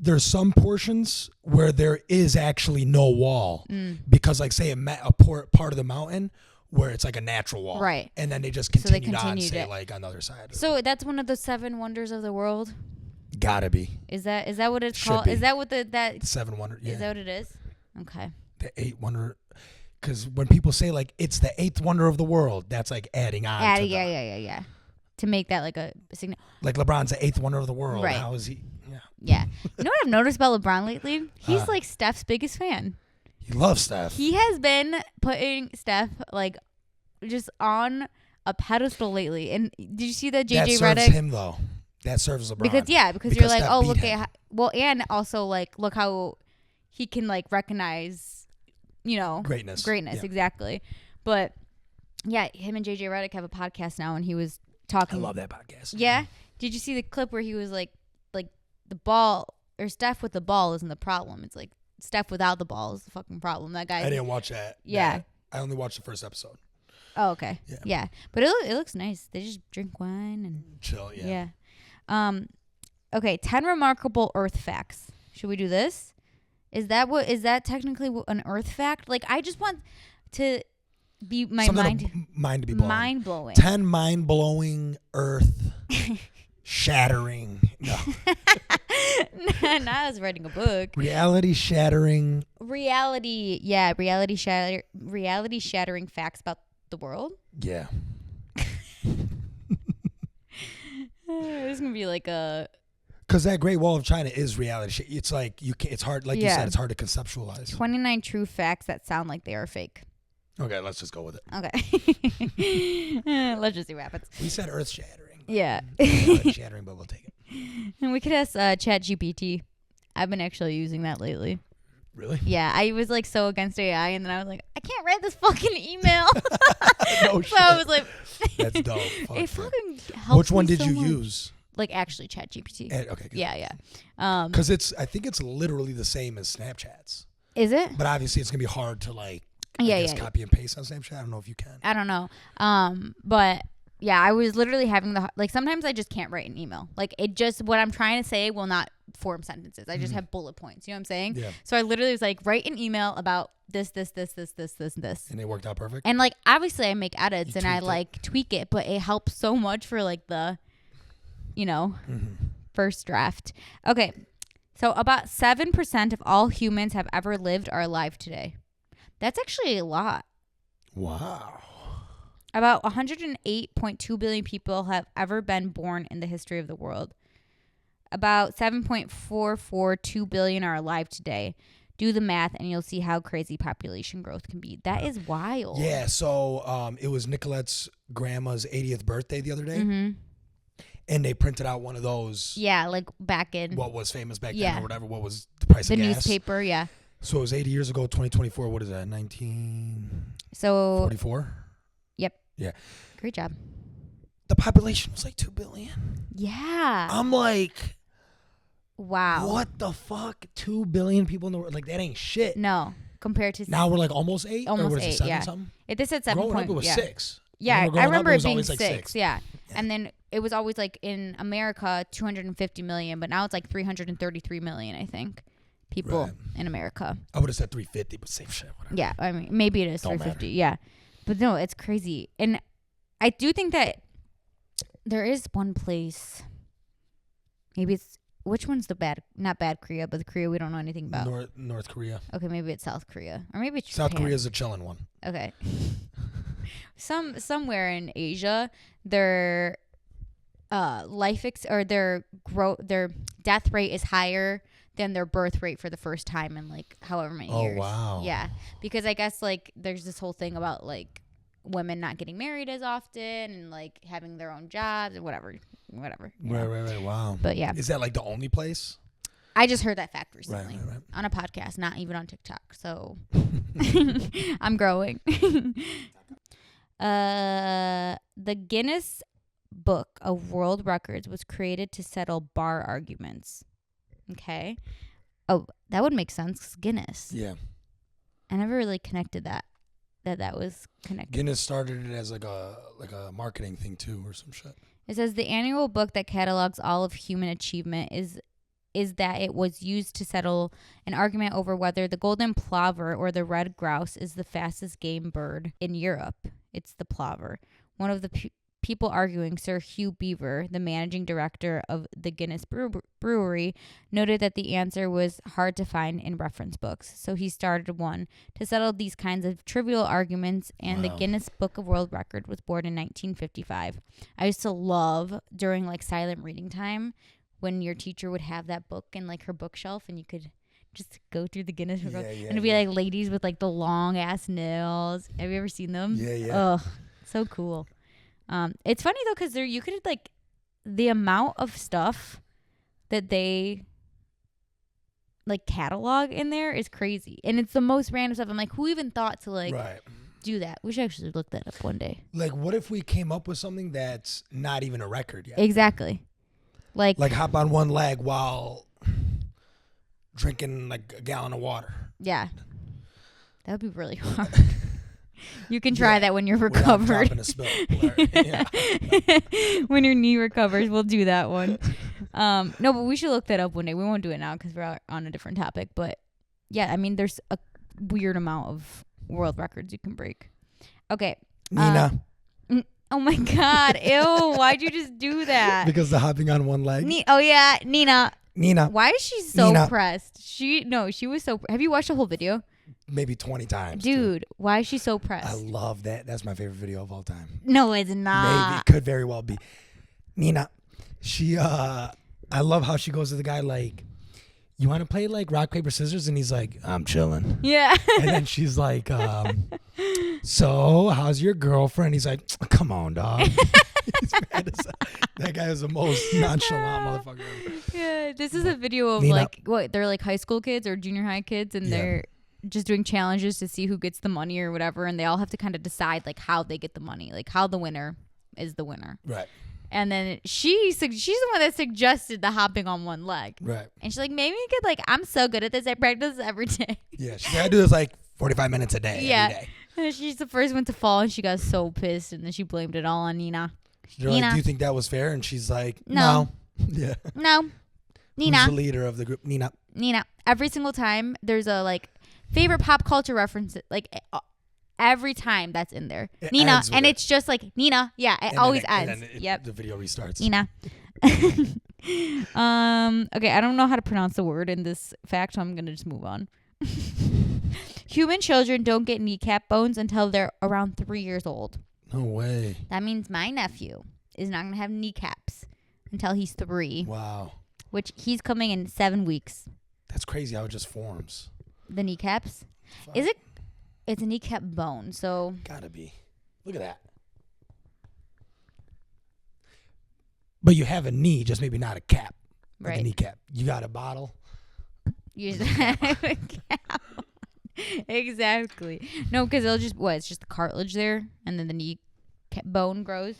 there's some portions where there is actually no wall. Because like say a part of the mountain where it's like a natural wall. Right. And then they just continued on, say like on the other side. So that's one of the 7 wonders of the world? Gotta be. Is that what it's Should called? be. Is that what the 7 wonders? Yeah. Is that what it is? Okay. The 8 wonder, because when people say like it's the 8th wonder of the world, that's like adding on. Yeah. To make that like a signal. Like LeBron's the 8th wonder of the world. Right. How is he? Yeah. You know what I've noticed about LeBron lately? He's like Steph's biggest fan. He loves Steph. He has been putting Steph like just on a pedestal lately. And did you see the JJ Redick? That serves him though. That serves LeBron. Because you're like, Steph oh, beat look him. at and also like look how he can like recognize, you know, greatness, yeah. Exactly. But yeah, him and JJ Redick have a podcast now, and he was talking. I love that podcast. Yeah. Did you see the clip where he was like the ball or Steph with the ball isn't the problem? It's like Steph without the ball is the fucking problem. That guy. I didn't watch that. Yeah. I only watched the first episode. Oh, okay. Yeah. But it looks nice. They just drink wine and chill. Yeah. Okay. 10 remarkable Earth facts. Should we do this? Is that technically an Earth fact? Like I just want to be mind to be blown. Mind blowing. 10 mind blowing Earth shattering. No. Now I was writing a book. Reality shattering. Reality shattering facts about the world. Yeah. This is gonna be like a. Because that Great Wall of China is reality. It's like it's hard. Like you said, it's hard to conceptualize. 29 true facts that sound like they are fake. Okay, let's just go with it. Okay. Let's just see what happens. We said Earth shattering. Yeah. Earth shattering, but we'll take it. And we could ask ChatGPT. I've been actually using that lately. Really? Yeah, I was like so against AI, and then I was like, I can't write this fucking email. No shit. So I was like, that's dope. It fucking helps. Which one me did so you much. use? Like actually ChatGPT. Okay. Good. Yeah. Because I think it's literally the same as Snapchat's. Is it? But obviously, it's gonna be hard to like. Copy and paste on Snapchat. I don't know if you can. I don't know. But yeah, I was literally having sometimes I just can't write an email. Like it just, what I'm trying to say will not form sentences. I just have bullet points. You know what I'm saying? Yeah. So I literally was like, write an email about this. And it worked out perfect. And like, obviously I make edits and I like tweak it, but it helps so much for like the, first draft. Okay. So about 7% of all humans have ever lived are alive today. That's actually a lot. Wow. About 108.2 billion people have ever been born in the history of the world. About 7.442 billion are alive today. Do the math, and you'll see how crazy population growth can be. That is wild. Yeah, so it was Nicolette's grandma's 80th birthday the other day. Mm-hmm. And they printed out one of those. Yeah, like back in. What was famous back then or whatever. What was the price of gas? The newspaper, yeah. So it was 80 years ago, 2024. What is that, 1944? Yep. Yeah. Great job. The population was like 2 billion. Yeah. I'm like, wow. What the fuck? 2 billion people in the world? Like, that ain't shit. No, compared to. Now we're like almost 8? Almost or what is 8, it, 7 yeah. something? This said 7. Growing up, it was 6. Yeah, I remember it being like 6. Yeah. And then it was always like in America, 250 million, but now it's like 333 million, I think, people in America. I would have said 350, but same shit. Whatever. Yeah, I mean, maybe it is 350. Yeah. But no, it's crazy. And I do think that there is one place, maybe it's, which one's the bad, not bad Korea, but the Korea we don't know anything about. North Korea. Okay, maybe it's South Korea. Or maybe it's South Japan. Korea's a chilling one. Okay. Somewhere in Asia, their their death rate is higher than their birth rate for the first time in like however many years. Oh wow. Yeah, because I guess like there's this whole thing about like women not getting married as often and like having their own jobs and whatever. Right. Wow. But yeah, is that like the only place? I just heard that fact recently right. on a podcast, not even on TikTok. So I'm growing. The Guinness Book of World Records was created to settle bar arguments. Okay. Oh, that would make sense. 'Cause Guinness. Yeah. I never really connected that was connected. Guinness started it as like a marketing thing too, or some shit. It says the annual book that catalogs all of human achievement is that it was used to settle an argument over whether the golden plover or the red grouse is the fastest game bird in Europe. It's the plover. One of the people arguing, Sir Hugh Beaver, the managing director of the Guinness Brewery, noted that the answer was hard to find in reference books. So he started one to settle these kinds of trivial arguments, and the Guinness Book of World Record was born in 1955. I used to love during like silent reading time when your teacher would have that book in like her bookshelf and you could just go through the Guinness Book. And it'd be like ladies with like the long ass nails. Have you ever seen them? Yeah. Oh, so cool. It's funny though, because you could like the amount of stuff that they like catalog in there is crazy, and it's the most random stuff. I'm like, who even thought to like do that? We should actually look that up one day. Like, what if we came up with something that's not even a record yet? Exactly. Like hop on one leg while drinking like a gallon of water. Yeah, that would be really hard. You can try that when you're recovered. Dropping a spill. When your knee recovers, we'll do that one. No, but we should look that up one day. We won't do it now because we're on a different topic. But yeah, I mean, there's a weird amount of world records you can break. Okay. Nina. Oh my God. Ew. Why'd you just do that? Because the hopping on one leg. Nina. Why is she so pressed? She was so. Have you watched the whole video? Maybe 20 times. Dude, why is she so pressed? I love that. That's my favorite video of all time. No, it's not. Maybe. It could very well be. Nina, she, I love how she goes to the guy like, you want to play like rock, paper, scissors? And he's like, I'm chilling. Yeah. And then she's like, so how's your girlfriend? He's like, come on, dog. That guy is the most nonchalant motherfucker ever. Yeah, this is a video of Nina. like, what, they're like high school kids or junior high kids, and they're just doing challenges to see who gets the money or whatever, and they all have to kind of decide like how they get the money, like how the winner is the winner. Right. And then she's the one that suggested the hopping on one leg. Right. And she's like, maybe you could like, I'm so good at this, I practice every day. Yeah, she's like, I do this like 45 minutes a day. Yeah. Every day. And she's the first one to fall, and she got so pissed, and then she blamed it all on Nina. They're Nina. like, do you think that was fair? And she's like, No. Yeah. No. Nina. Who's the leader of the group? Nina. Every single time there's a like favorite pop culture reference, like every time that's in there. Nina. And it's just like Nina. Yeah, it always ends. Yep. The video restarts. Nina. Okay, I don't know how to pronounce the word in this fact, so I'm going to just move on. Human children don't get kneecap bones until they're around 3 years old. No way. That means my nephew is not going to have kneecaps until he's 3. Wow. Which he's coming in 7 weeks. That's crazy how it just forms. The kneecaps. Fuck. Is it? It's a kneecap bone. So Gotta be. Look at that. But you have a knee, just maybe not a cap. Like a kneecap. You got a bottle. You just have a cap. Exactly. No, because it'll just it's just the cartilage there, and then the knee bone grows.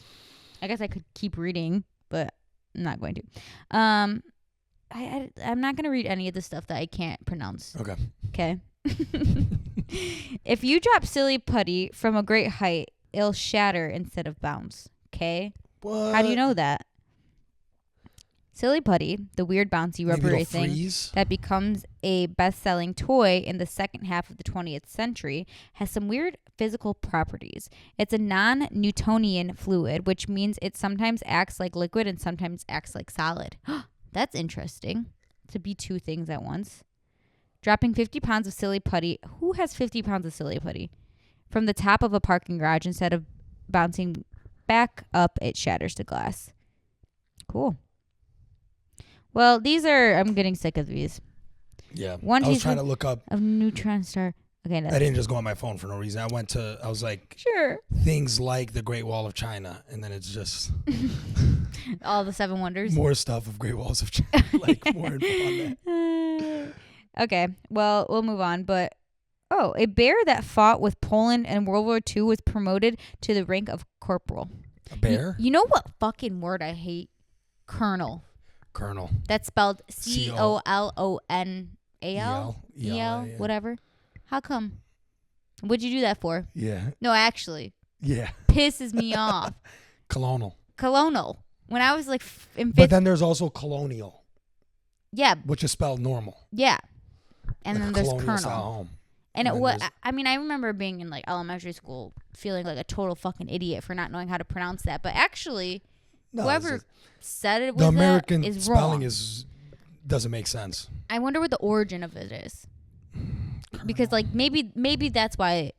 I guess I could keep reading, but I'm not going to. I'm not going to read any of the stuff that I can't pronounce. Okay. If you drop silly putty from a great height, it'll shatter instead of bounce. Okay. What? How do you know that? Silly putty, the weird bouncy rubbery thing that becomes a best-selling toy in the second half of the 20th century, has some weird physical properties. It's a non-Newtonian fluid, which means it sometimes acts like liquid and sometimes acts like solid. That's interesting, to be two things at once. Dropping 50 pounds of silly putty. Who has 50 pounds of silly putty? From the top of a parking garage, instead of bouncing back up, it shatters to glass. Cool. Well, I'm getting sick of these. Yeah. I was trying to look up a neutron star. Okay, I didn't just go on my phone for no reason. I was like, sure. Things like the Great Wall of China, and then it's just all the 7 wonders. More stuff of Great Walls of China, like more info on that. Okay, well, we'll move on. But a bear that fought with Poland in World War II was promoted to the rank of corporal. A bear? You know what fucking word I hate? Colonel. That's spelled COLONAL. EL, whatever. How come? What'd you do that for? Yeah. No, actually. Yeah. Pisses me off. Colonel. When I was like in fifth. But then there's also colonial. Yeah. Which is spelled normal. Yeah. And like then there's colonel. Home. And I remember being in like elementary school feeling like a total fucking idiot for not knowing how to pronounce that. But actually, whoever said it was the American that is spelling wrong. Doesn't make sense. I wonder what the origin of it is. Because like maybe that's why,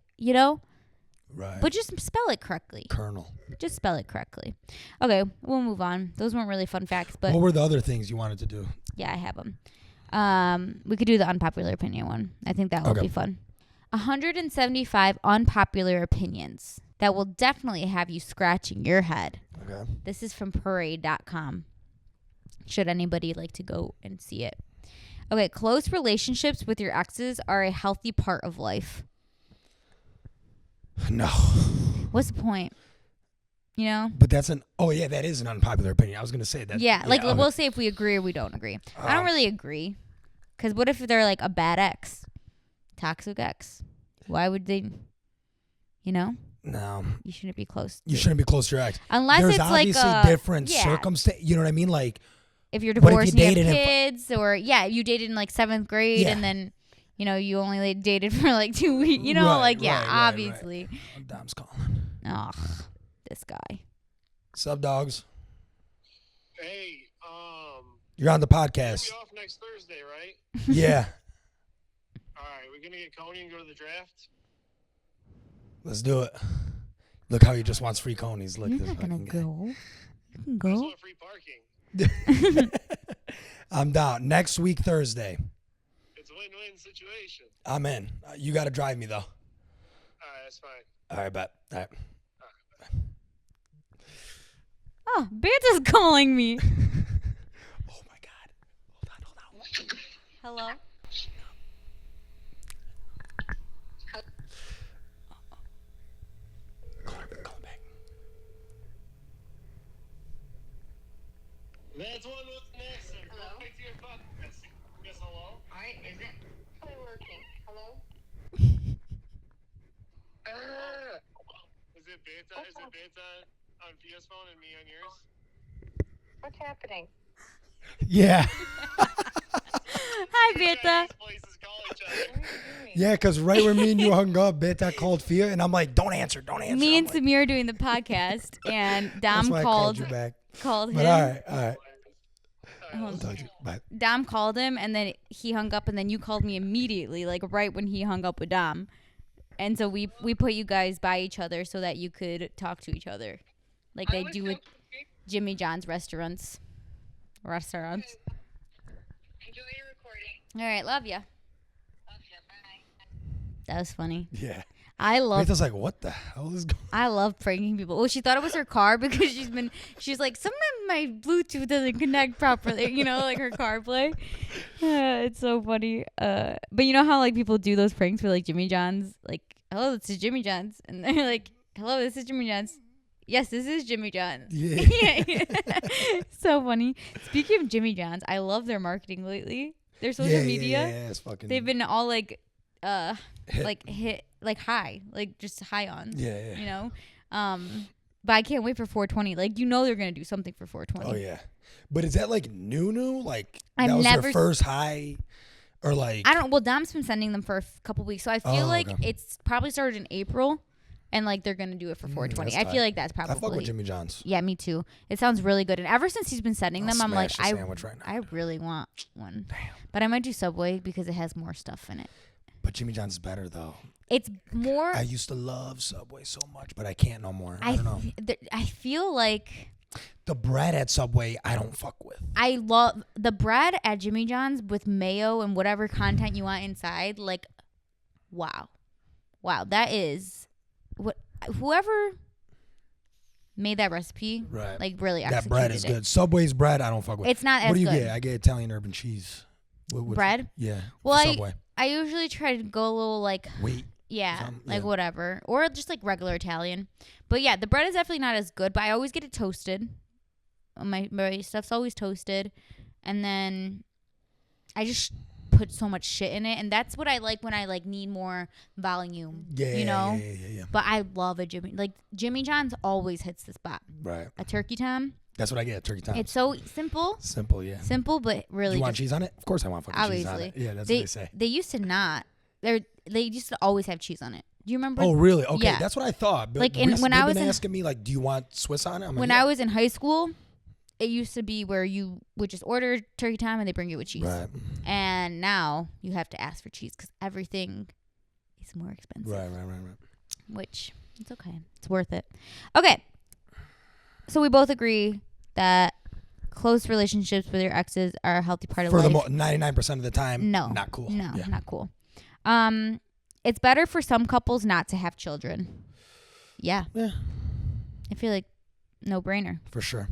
Right. But just spell it correctly. Colonel. Just spell it correctly. Okay, we'll move on. Those weren't really fun facts, but what were the other things you wanted to do? Yeah, I have them. We could do the unpopular opinion one. I think that will be fun. 175 unpopular opinions that will definitely have you scratching your head. Okay. This is from parade.com. Should anybody like to go and see it. Okay, close relationships with your exes are a healthy part of life. No. What's the point? But that is an unpopular opinion. I was going to say that. Yeah, we'll say if we agree or we don't agree. I don't really agree. Because what if they're like a bad ex? Toxic ex? Why would they, No. You shouldn't be close. You shouldn't be close to your ex. Unless There's it's obviously like different circumstances. You know what I mean? Like, if you're divorced and you have kids, or you dated in like 7th grade and then, you only dated for like 2 weeks. Obviously. Right. Dom's calling. Oh, this guy. Sub dogs. Hey, you're on the podcast. You're off next Thursday, right? Yeah. All right, we're gonna get Coney and go to the draft. Let's do it. Look how he just wants free Conies. Look, you're not gonna go. You can go. I just want free parking. I'm down. Next week, Thursday. It's a win-win situation. I'm in. You got to drive me, though. All right, that's fine. All right, bet. All right. Oh, Banta's calling me. Oh, my God. Hold on. Hello? Call her back. That's one with an accent. Hello? Go back to your phone. Yes, hello? All right, is it probably working? Hello? Is it Beta on Fia's phone and me on yours? What's happening? Yeah. Hi, Beta. Places call each other. Yeah, because right when me and you hung up, Beta called Fia, and I'm like, don't answer. Me and Samir are doing the podcast, and Dom called you back. Called him. But all right. I'll talk to you. Bye. Dom called him, and then he hung up, and then you called me immediately, like right when he hung up with Dom. And so we put you guys by each other so that you could talk to each other, like they do with Jimmy John's restaurants. Enjoy your recording. All right, love ya. Love ya. Bye. That was funny. Yeah. I love Rita's like, what the hell is going on? I love pranking people. Well, she thought it was her car because she's like, sometimes my Bluetooth doesn't connect properly, like her CarPlay. It's so funny. But you know how like people do those pranks for like Jimmy John's, like, hello, this is Jimmy John's, and they're like, hello, this is Jimmy John's. Yes, this is Jimmy John's. Yeah. So funny. Speaking of Jimmy John's, I love their marketing lately. Their social media. Yeah, it's fucking. They've been all like hit. like high, like just high on. Yeah. But I can't wait for 420. Like, they're gonna do something for 420. Oh yeah, but is that like new? Like I've that was never their first high, or like I don't. Well, Dom's been sending them for a couple weeks, so I feel like okay. it's probably started in April, and like they're gonna do it for 420. that's I feel tight. like that's probably. I fuck with Jimmy John's. Yeah, me too. It sounds really good, and ever since he's been sending them, I'm like, smash the sandwich right now. I really want one. Damn. But I might do Subway because it has more stuff in it. But Jimmy John's is better though. It's more. I used to love Subway so much, but I can't no more. I don't know. I feel like The bread at Subway, I don't fuck with. I love the bread at Jimmy John's with mayo and whatever content you want inside. Like, wow, that is what whoever made that recipe. Right. Like really, That bread is executed it. good. Subway's bread, I don't fuck with. It's not What as do you good. get? I get Italian urban cheese. Bread. Yeah. Well, Subway. I usually try to go a little like Wheat. yeah, Something, like yeah. whatever, or just like regular Italian. But yeah, the bread is definitely not as good. But I always get it toasted. My stuff's always toasted, and then I just put so much shit in it, and that's what I like when I like need more volume. Yeah. Yeah. But I love a Jimmy John's always hits the spot. Right. A turkey tom. That's what I get at Turkey Time. It's so simple. Simple, yeah. Simple, but really. You want just, cheese on it? Of course I want fucking cheese on obviously. it. Yeah, that's what they say. They used to not. They used to always have cheese on it. Do you remember? Oh, really? Okay, Yeah. that's what I thought. But Like when I was asking me, like, do you want Swiss on it? I'm like, when yeah. I was in high school, it used to be where you would just order turkey time and they bring you with cheese. Right. And now you have to ask for cheese because everything is more expensive. Right. Which it's okay. It's worth it. Okay. So we both agree that close relationships with your exes are a healthy part of For life. the 99% of the time, No. not cool. No, Yeah. not cool. It's better for some couples not to have children. Yeah. Yeah, I feel like no brainer. for sure.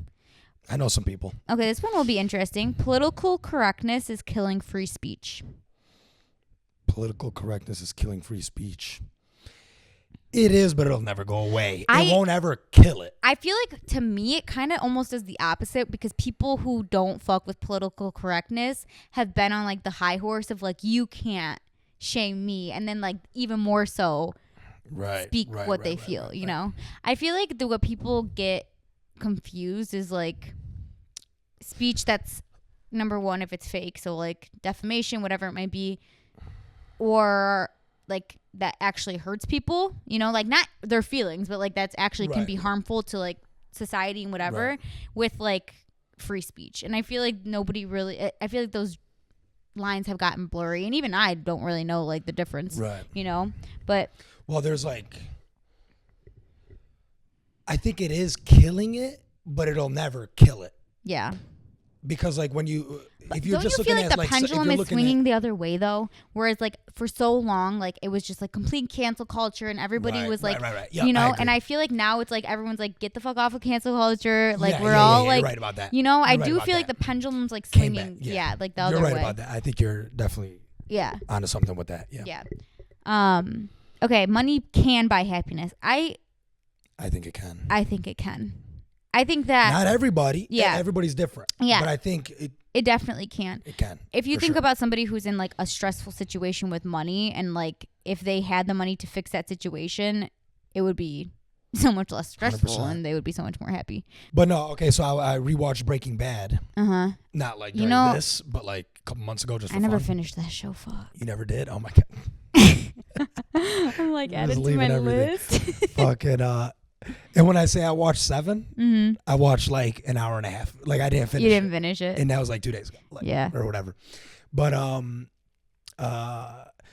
I know some people. Okay, this one will be interesting. Political correctness is killing free speech. Political correctness is killing free speech. It is, but it'll never go away. I- It won't ever kill it. I feel like to me it kind of almost is the opposite because people who don't fuck with political correctness have been on like the high horse of like you can't shame me, and then like even more so Right. speak right, what right, they right, feel, right, you right. know? I feel like what people get confused is like speech that's number one if it's fake, so like defamation, whatever it might be, or like that actually hurts people, you know, like not their feelings, but like that's actually can Right. be harmful to like society and whatever Right. with like free speech. And I feel like nobody really, I feel like those lines have gotten blurry, and even I don't really know like the difference, Right. you know, but Well, there's like, I think it is killing it, but it'll never kill it. yeah. Because like when you, if you're Don't just you feel looking like at the like, if pendulum you're is looking swinging the other way though? Whereas like for so long, like it was just like complete cancel culture, and everybody Right, was like, right. Yeah, you I know. agree. And I feel like now it's like everyone's like, get the fuck off of cancel culture. Like Yeah, we're yeah, all yeah, like, you're right about that. you know. I You're right do about feel like that. the pendulum's like Came swinging. back, Yeah, like the You're other right way. about that. I think you're definitely Yeah, onto something with that. Yeah. yeah. Okay, money can buy happiness. I think it can. think it can. I think that Not everybody. Yeah. Everybody's different. Yeah. But I think it definitely can. it can. If you for think sure. about somebody who's in like a stressful situation with money, and like if they had the money to fix that situation, it would be so much less stressful 100%. and they would be so much more happy. But no, okay, so I rewatched Breaking Bad. Uh-huh. Not like You during know- this, but like a couple months ago just for I never fun. finished that show. Fuck. You never did? Oh my God. I'm like, Just add it to leaving my everything. list. Fucking and when I say I watched 7, Mm-hmm. I watched like an hour and a half. Like I didn't finish You didn't it. finish it. And that was like 2 days ago. Like, Yeah. Or whatever. But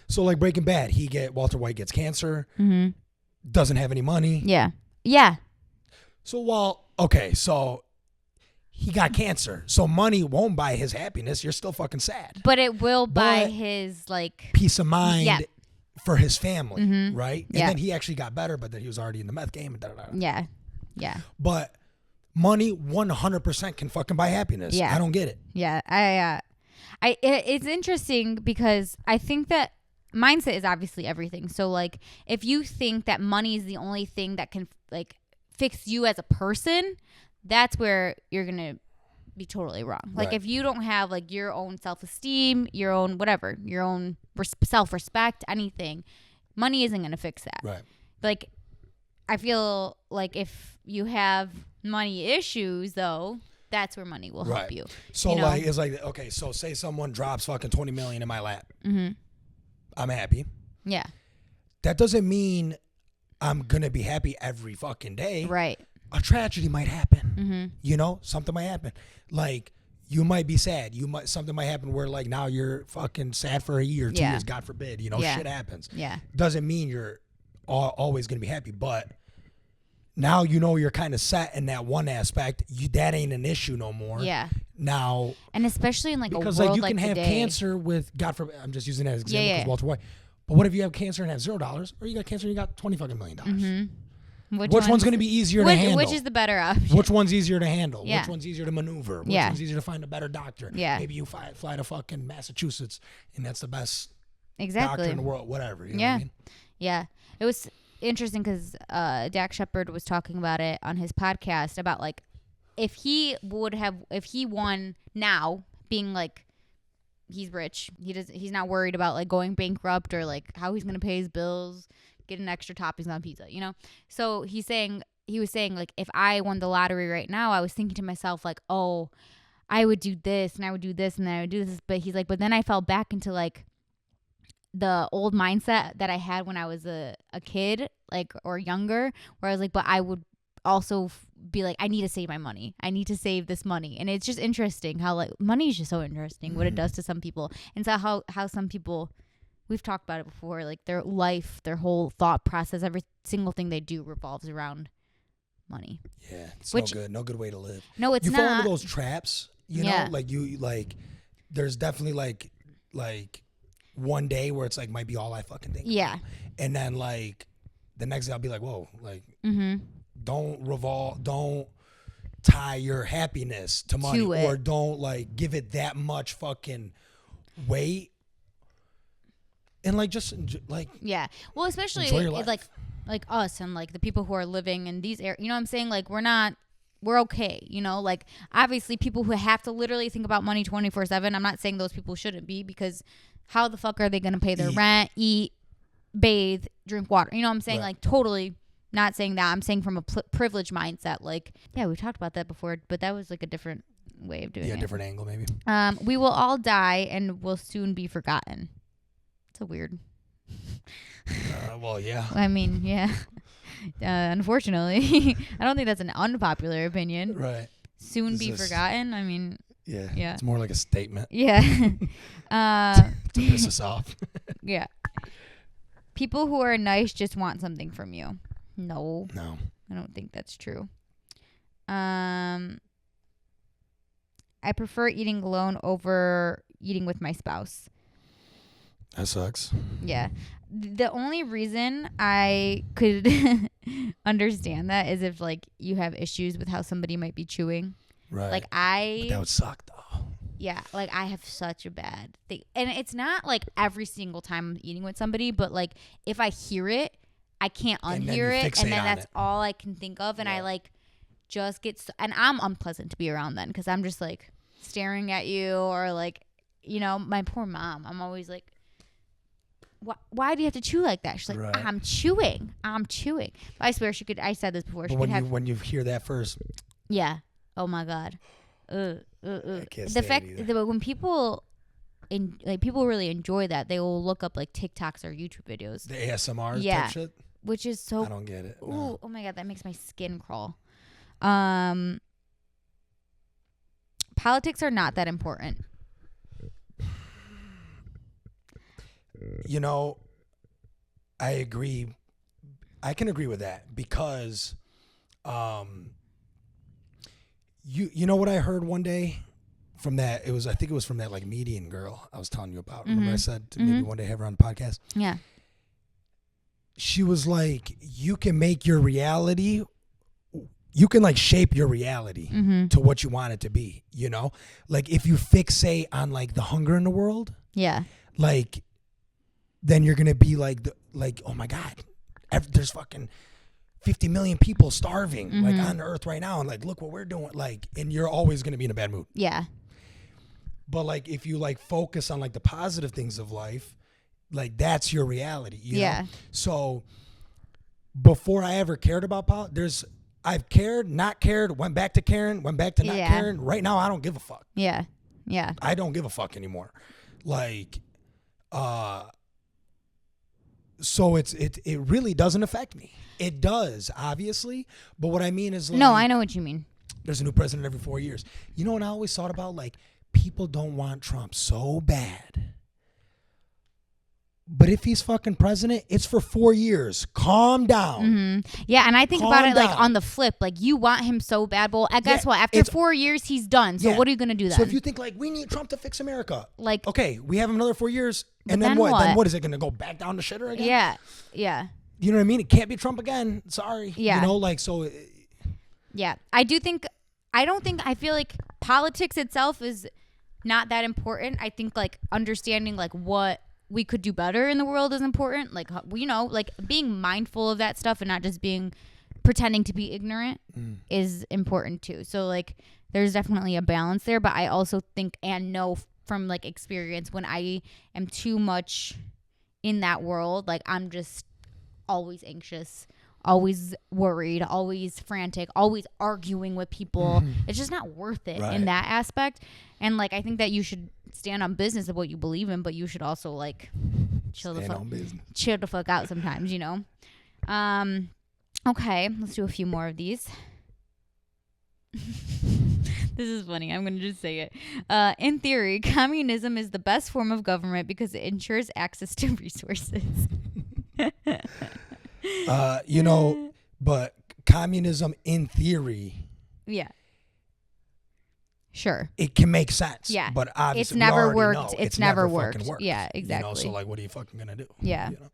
so like Breaking Bad, Walter White gets cancer, Mm-hmm. doesn't have any money. Yeah. Yeah. So so he got cancer. So money won't buy his happiness. You're still fucking sad. But it will buy But- his like Peace of mind Yeah. for his family, Mhm. right? And Yeah. then he actually got better, but then he was already in the meth game. And da-da-da. Yeah. Yeah. But money 100% can fucking buy happiness. Yeah. I don't get it. Yeah. It's interesting because I think that mindset is obviously everything. So like if you think that money is the only thing that can like fix you as a person, that's where you're going to be totally wrong. Like Right. if you don't have like your own self-esteem, your own whatever, your own self-respect, anything, money isn't going to fix that. Right. Like I feel like if you have money issues though, that's where money will help Right. you. So You know? like, it's like, okay, so say someone drops fucking 20 million in my lap. Mm-hmm. I'm happy. Yeah. That doesn't mean I'm going to be happy every fucking day. Right. A tragedy might happen. Mm-hmm. You know, something might happen. Like you might be sad. Something might happen where like now you're fucking sad for a year, 2 Yeah. years, God forbid. You know, Yeah. shit happens. Yeah. Doesn't mean you're always going to be happy, but now you know you're kind of set in that one aspect. That ain't an issue no more. Yeah. Now, And especially in like because a world like you like can have today. cancer with, God forbid, I'm just using that as an example Yeah, because yeah. Walter White. But what if you have cancer and have $0, or you got cancer and you got $20 fucking million? Mm-hmm. Which one's going to be easier to handle? Which is the better option? Which one's easier to handle? Yeah. Which one's easier to maneuver? Which Yeah. one's easier to find a better doctor? Yeah. Maybe you fly to fucking Massachusetts and that's the best Exactly. doctor in the world, whatever. You know Yeah. what I mean? Yeah. It was interesting because Dak Shepard was talking about it on his podcast about like if he won now, being like he's rich, he's not worried about like going bankrupt or like how he's gonna pay his bills, getting extra toppings on pizza, you know? So he was saying like if I won the lottery right now, I was thinking to myself like, oh, I would do this and I would do this and then I would do this, but he's like, but then I fell back into like the old mindset that I had when I was a kid, like, or younger, where I was like, but I would also be like, I need to save my money. I need to save this money. And it's just interesting how like money is just so interesting, what it does to some people. And so how some people, we've talked about it before, like their life, their whole thought process, every single thing they do revolves around money. Yeah, it's Which- no good. No good way to live. No, it's you fall not. into those traps, you Yeah. know? Like there's definitely like one day where it's like might be all I fucking think. Yeah. about. And then like the next day I'll be like, whoa, like Mm-hmm. don't tie your happiness to money To it. or don't like give it that much fucking weight. And like just like Yeah. Well, especially Enjoy your life. like us and like the people who are living in these areas, you know what I'm saying? Like we're okay, you know? Like obviously people who have to literally think about money 24/7, I'm not saying those people shouldn't be, because how the fuck are they going to pay their rent, eat, bathe, drink water? You know what I'm saying? Right. Like totally not saying that. I'm saying from a privileged mindset. Like, yeah, we talked about that before, but that was like a different way of doing it. different angle maybe. We will all die and will soon be forgotten. It's a weird. Well, yeah. I mean, yeah. Unfortunately, I don't think that's an unpopular opinion. Right. Soon It's be just- forgotten. I mean, Yeah. Yeah. It's more like a statement yeah. to piss us off. Yeah. People who are nice just want something from you. No, No. I don't think that's true. I prefer eating alone over eating with my spouse. That sucks. Yeah. The only reason I could understand that is if like you have issues with how somebody might be chewing. Right. Like But that would suck though. yeah, like I have such a bad thing. And it's not like every single time I'm eating with somebody, but like if I hear it, I can't And then unhear you it. fixate And then on that's it. all I can think of. And I Yeah. like just get, and I'm unpleasant to be around then because I'm just like staring at you or like, you know, my poor mom. I'm always like, why do you have to chew like that? She's like, Right. I'm chewing. I swear she could, I said this before. She But could when you hear that first, yeah. Oh my God. I can't The say fact it either. that when people people really enjoy that, they will look up like TikToks or YouTube videos, the ASMR Yeah. type shit, which is so. I don't get it. Ooh, No. oh my God, that makes my skin crawl. Politics are not that important. You know, I agree. I can agree with that because, you know what I heard one day from that? I think it was from that like median girl I was telling you about. Remember I said to maybe one day have her on the podcast. Yeah. she was like, you can make your reality, you can like shape your reality to what you want it to be, you know? Like if you fixate on like the hunger in the world, Yeah. like then you're going to be like, oh my God, there's fucking 50 million people starving like on the earth right now. And like, look what we're doing. Like, and you're always going to be in a bad mood. Yeah. But like, if you like focus on like the positive things of life, like that's your reality, you know? So before I ever cared about politics, I've cared, not cared, went back to caring, went back to not caring. Right now, I don't give a fuck. Yeah. Yeah. I don't give a fuck anymore. Like, so it really doesn't affect me. It does, obviously. But what I mean is like, No, I know what you mean. there's a new president every 4 years. You know what I always thought about? Like, people don't want Trump so bad. But if he's fucking president, it's for 4 years. Calm down. Yeah, and I think Calm about it like down. on the flip. Like, you want him so bad. Well, guess what? After 4 years, he's done. So Yeah. what are you going to do then? So if you think like, we need Trump to fix America. Like, Okay, we have him another 4 years. And But then then what? Then what? what is it going to go back down to shitter again? yeah. Yeah. You know what I mean? It can't be Trump again. Sorry. Yeah. You know, like, so. Yeah. I feel like politics itself is not that important. I think like understanding like what we could do better in the world is important. Like, you know, like being mindful of that stuff and not just pretending to be ignorant is important too. So like there's definitely a balance there, but I also think and know from like experience when I am too much in that world, like I'm just always anxious, always worried, always frantic, always arguing with people. It's just not worth it in that aspect. And like I think that you should stand on business of what you believe in, but you should also like chill the fuck out sometimes, you know. Okay, let's do a few more of these. This is funny. I'm going to just say it. In theory, communism is the best form of government because it ensures access to resources. You know, but communism in theory, Yeah. Sure. it can make sense. Yeah. But obviously, It's never we already worked. know It's never fucking worked. Yeah, exactly. You know, so like, what are you fucking gonna do? Yeah. You know?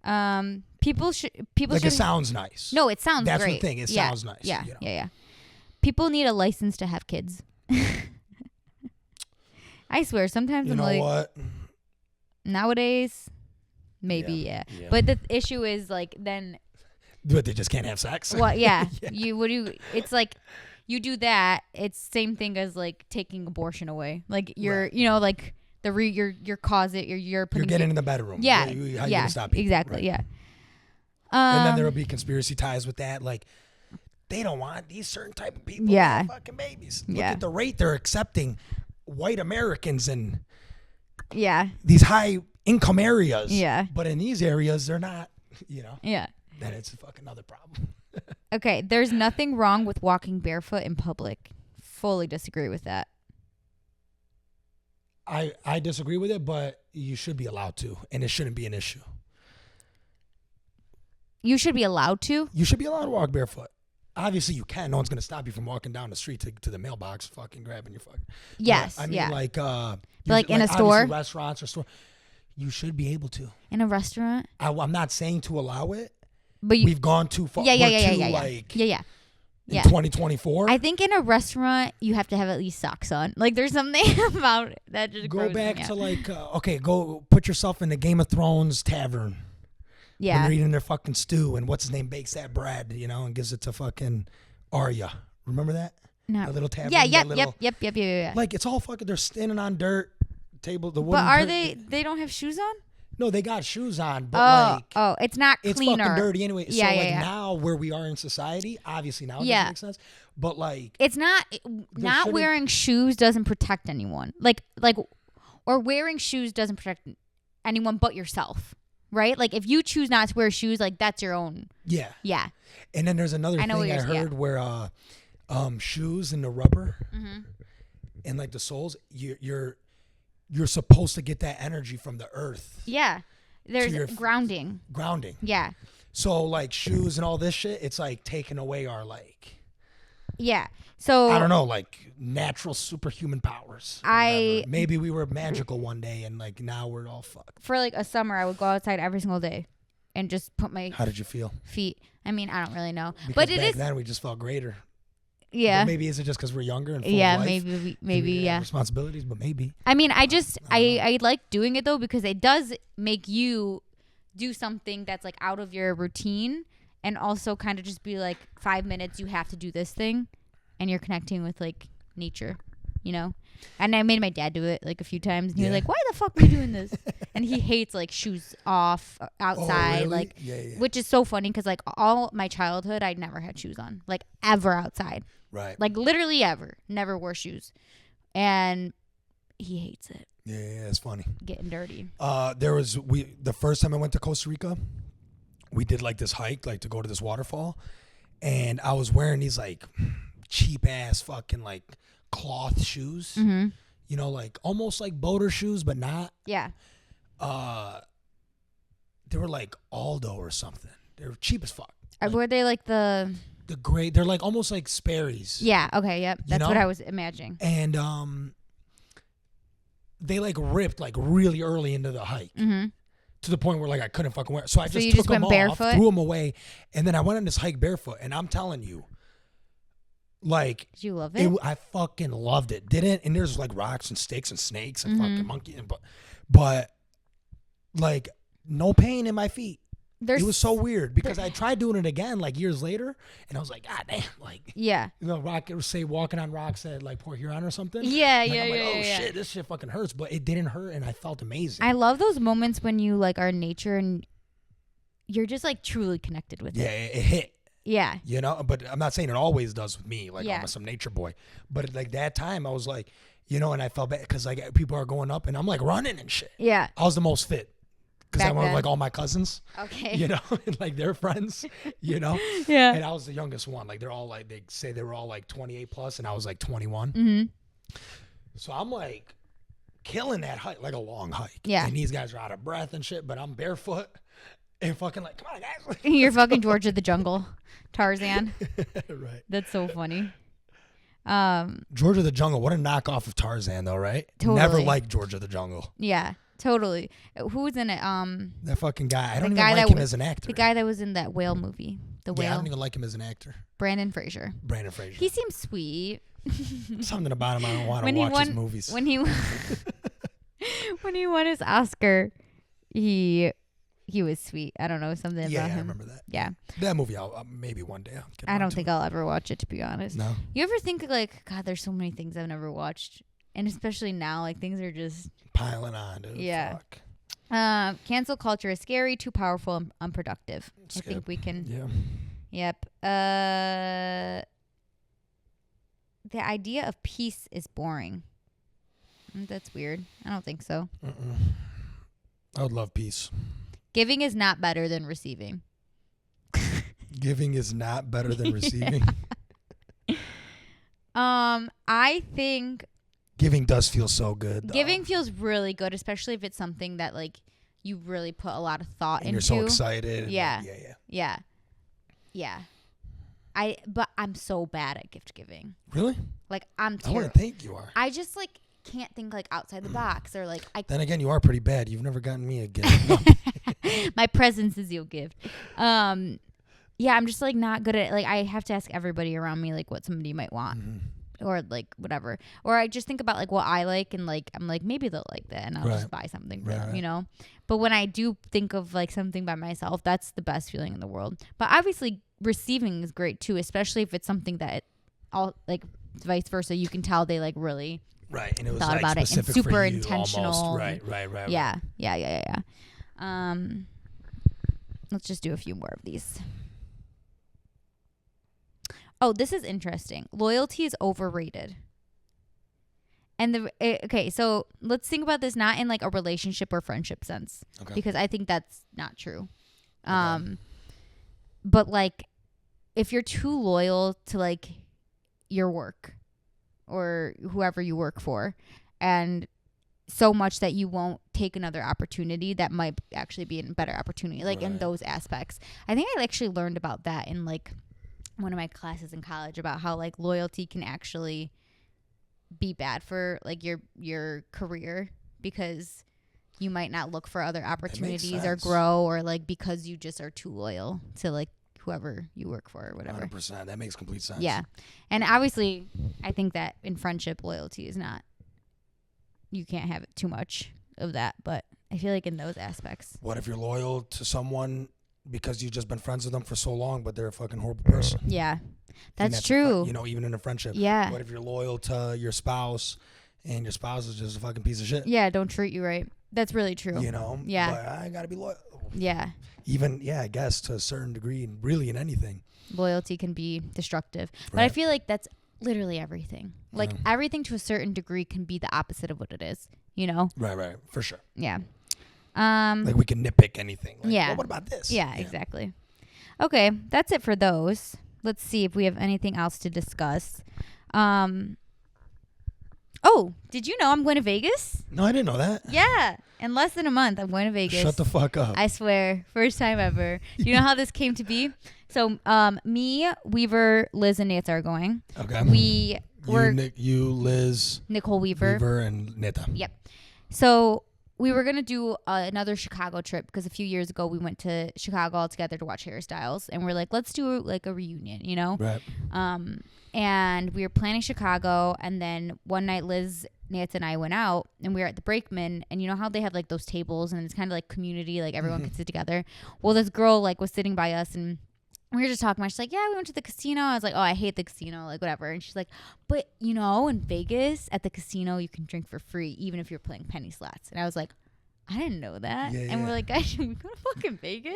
Yeah. People should Like, it sounds nice. No, it sounds That's great. the thing. It Yeah, sounds nice. Yeah. You know? Yeah. People need a license to have kids. I swear, sometimes You I'm know like, what? nowadays, maybe, yeah. But the issue is like, then But they just can't have sex. what? Yeah. It's like, you do that. It's same thing as like taking abortion away. Like you're, you know, like your closet, you're putting. You're getting in the bedroom. Yeah. How you Yeah. gonna stop people, Exactly. right? Yeah. And then there will be conspiracy ties with that. Like, they don't want these certain type of people. Yeah. To have fucking babies. Look Yeah. at the rate they're accepting white Americans in Yeah. these high income areas. Yeah. But in these areas, they're not. You know. Yeah. Then it's a fucking other problem. Okay. There's nothing wrong with walking barefoot in public. Fully disagree with that. I disagree with it, but you should be allowed to, and it shouldn't be an issue. You should be allowed to. You should be allowed to walk barefoot. Obviously, you can. No one's gonna stop you from walking down the street to the mailbox, fucking grabbing your fucking. Yes. But, I mean, yeah. like, like in a store? obviously restaurants or store. You should be able to. In a restaurant. I'm not saying to allow it. But We've gone too far. Yeah. Like, Yeah. in 2024. I think in a restaurant you have to have at least socks on. Like there's something about that just go grosses back me out. to like, okay, go put yourself in the Game of Thrones tavern. When Yeah. they're eating their fucking stew, and what's his name bakes that bread, you know, and gives it to fucking Arya. Remember that? No. The little tavern. Yeah. that Yep. little- Yep. Like, it's all fucking. They're standing on dirt table. The But wooden are dirt- they don't have shoes on? No, they got shoes on, but It's not it's cleaner. fucking dirty anyway. Yeah, so yeah, like yeah. now where we are in society, obviously now it Yeah. doesn't make sense. But like, It's not shouldn't- wearing shoes doesn't protect anyone. Like or wearing shoes doesn't protect anyone but yourself. Right? Like if you choose not to wear shoes, like that's your own. yeah. Yeah. And then there's another I know thing what I you're- yeah. heard where shoes and the rubber Mm-hmm. and like the soles, you're supposed to get that energy from the earth. Yeah. There's your grounding. Grounding. Yeah. So like shoes and all this shit, it's like taking away our like, Yeah. So I don't know, like natural superhuman powers. or whatever. Maybe we were magical one day and like now we're all fucked. for like a summer, I would go outside every single day. and just put my How did you feel? feet. I mean, I don't really know, Because but it back is. then we just felt greater. Yeah. But maybe is it just because we're younger and full Yeah, of life? maybe and we yeah. have responsibilities, but maybe. I mean, I like doing it though because it does make you do something that's like out of your routine, and also kind of just be like 5 minutes you have to do this thing, and you're connecting with like nature, you know. And I made my dad do it like a few times, and he was Yeah. like, "Why the fuck are we doing this?" And he hates like shoes off outside, really? like, Yeah. which is so funny because like all my childhood, I never had shoes on, like ever outside, Right. like literally ever, never wore shoes, and he hates it, Yeah, it's funny. getting dirty. The first time I went to Costa Rica, we did like this hike, like to go to this waterfall, and I was wearing these like cheap ass fucking like cloth shoes, Mm-hmm. you know, like almost like boater shoes, but not. Yeah. They were like Aldo or something. They were cheap as fuck. Were they like the? The gray, they're like almost like Sperry's. Yeah. Okay. Yep. That's what know? I was imagining. And they like ripped like really early into the hike. Mm-hmm. To the point where like I couldn't fucking wear it. So I just you took just them went off, barefoot? threw them away, and then I went on this hike barefoot. And I'm telling you, like, Did you love it? I fucking loved it. Didn't? And there's like rocks and sticks and snakes and Mm-hmm. fucking monkey but like no pain in my feet. It was so weird because I tried doing it again like years later, and I was like, God damn, like, Yeah. you know, walking on rocks at like Port Huron or something. Yeah. Like, Yeah. I'm like, Yeah. oh yeah. shit, this shit fucking hurts, but it didn't hurt, and I felt amazing. I love those moments when you like are in nature and you're just like truly connected with yeah, it. it hit. Yeah. You know, but I'm not saying it always does with me. Like Yeah. I'm some nature boy, but like that time I was like, you know, and I felt bad because like people are going up and I'm like running and shit. Yeah. I was the most fit because I Back went with then. like all my cousins, Okay. you know, and like their friends, you know, Yeah. and I was the youngest one. Like they're all like, they say they were all like 28 plus, and I was like 21. Mm-hmm. So I'm like killing that hike, like a long hike. Yeah. And these guys are out of breath and shit, but I'm barefoot and fucking like, come on, guys. You're fucking George of the Jungle, Tarzan. Right. That's so funny. George of the Jungle, what a knockoff of Tarzan, though, right? Totally. Never liked George of the Jungle. Yeah. Totally. Who's in it? That fucking guy. I don't even guy like that him was- as an actor. The guy that was in that whale movie. The Yeah, I whale. don't even like him as an actor. Brandon Fraser. Brandon Fraser. He seems sweet. Something about him, I don't want to When he watch his won- movies. When he when he won his Oscar, he was sweet. I don't know, something Yeah, about I him. remember that. Yeah. That movie, maybe one day I'll get I around don't to think it. I'll ever watch it, to be honest. No. You ever think like, God, there's so many things I've never watched, and especially now, like things are just Piling on, dude. Yeah. Fuck. cancel culture is scary, too powerful, and unproductive. I Skip. think we can. Yeah. Yep. The idea of peace is boring. That's weird. I don't think so. I would love peace. Giving is not better than receiving. Giving is not better than receiving. I think Giving does feel so good, though. giving feels really good, especially if it's something that like you really put a lot of thought and into. you're so excited. and Yeah. like, yeah. Yeah. Yeah. But I'm so bad at gift giving. Really? Like I'm I terrible. wouldn't think you are. I just like can't think like outside the box, or like I Then again, you are pretty bad. You've never gotten me a gift. No. my presence is your gift. Yeah, I'm just like not good at like I have to ask everybody around me like what somebody might want. Or like whatever. Or I just think about like what I like, and like I'm like maybe they'll like that, and I'll just buy something for them, Right. you know? But when I do think of like something by myself, that's the best feeling in the world. But obviously receiving is great too, especially if it's something that all like vice versa, you can tell they like really Right. And it was thought like about it and specific super for you, intentional. almost. Right. Yeah. Let's just do a few more of these. Oh, this is interesting. Loyalty is overrated. And okay, so let's think about this not in like a relationship or friendship sense, Okay. because I think that's not true. But like if you're too loyal to like your work or whoever you work for, and so much that you won't take another opportunity that might actually be a better opportunity, like in Right. those aspects. I think I actually learned about that in like one of my classes in college, about how like loyalty can actually be bad for like your career, because you might not look for other opportunities or sense. grow, or like because you just are too loyal to like whoever you work for or whatever. 100%. That makes complete sense. Yeah. And obviously, I think that in friendship, loyalty is not, you can't have too much of that. But I feel like in those aspects. What if you're loyal to someone because you've just been friends with them for so long, but they're a fucking horrible person? Yeah. And That's true. You know, even in a friendship. Yeah. What if you're loyal to your spouse and your spouse is just a fucking piece of shit? Yeah, don't treat you right. That's really true. You know? Yeah. But I got to be loyal. Yeah. Even, I guess to a certain degree, really in anything. Loyalty can be destructive. But I Right. feel like that's literally everything. Like everything to a certain degree can be the opposite of what it is, you know? Right. For sure. Yeah. Like we can nitpick anything. Like, Yeah. well, what about this? Yeah, exactly. Okay, that's it for those. Let's see if we have anything else to discuss. Oh, did you know I'm going to Vegas? No, I didn't know that. Yeah. In less than a month, I'm going to Vegas. Shut the fuck up. I swear. First time ever. Do you know how this came to be? So, me, Weaver, Liz, and Nate are going. Okay. We were you, Liz, Nicole Weaver. and Nita. Yep. So we were gonna do another Chicago trip because a few years ago we went to Chicago all together to watch hairstyles, and we're like, let's do like a reunion, you know? Right. And we were planning Chicago, and then one night Liz, Nance, and I went out, and we were at the Brakeman, and you know how they have like those tables, and it's kind of like community, like everyone can sit together. Well, this girl like was sitting by us, and we were just talking about it. She's like, yeah, we went to the casino. I was like, oh, I hate the casino, like whatever. And she's like, but you know, in Vegas at the casino, you can drink for free, even if you're playing penny slots. And I was like, I didn't know that. Yeah, and we're like, guys, should we go to fucking Vegas?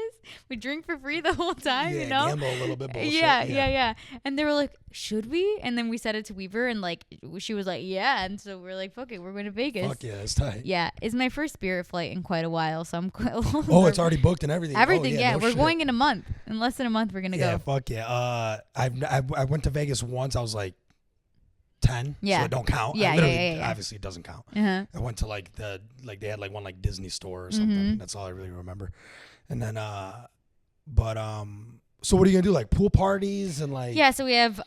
We drink for free the whole time, Yeah, you know? gamble a little bit bullshit. Yeah. And they were like, should we? And then we said it to Weaver, and like, she was like, yeah. And so we're like, fuck it, we're going to Vegas. Fuck yeah, it's tight. Yeah, it's my first Spirit flight in quite a while, so I'm quite. Oh, it's already booked and everything. Everything, oh, yeah. no We're shit. going in a month. In less than a month, we're gonna Yeah, go. fuck yeah. I went to Vegas once. I was like 10. Yeah. So it don't count. Yeah, I literally- yeah. Obviously, it doesn't count. Uh-huh. I went to like they had like one like Disney store or something. Mhm. That's all I really remember. And then so what are you gonna do? Like pool parties and like Yeah, so we have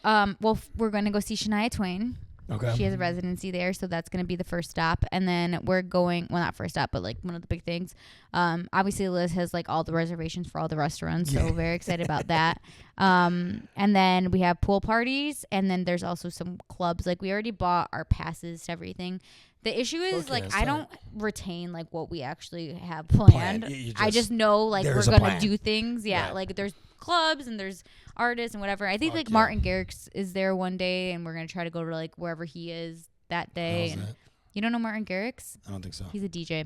we're gonna go see Shania Twain. Okay. She has a residency there, so that's gonna be the first stop. And then we're going, well, not first stop, but like one of the big things. Obviously Liz has like all the reservations for all the restaurants, so Yeah. very excited about that. And then we have pool parties, and then there's also some clubs. Like we already bought our passes to everything. The issue is Fuck yeah, like it's I tight. don't retain like what we actually have planned. You I just know like we're there's a gonna plan. do things. Yeah, Right. like there's clubs and there's artists and whatever. I think Fuck like yeah. Martin Garrix is there one day, and we're gonna try to go to like wherever he is that day. How's And that? you don't know Martin Garrix? I don't think so. He's a DJ.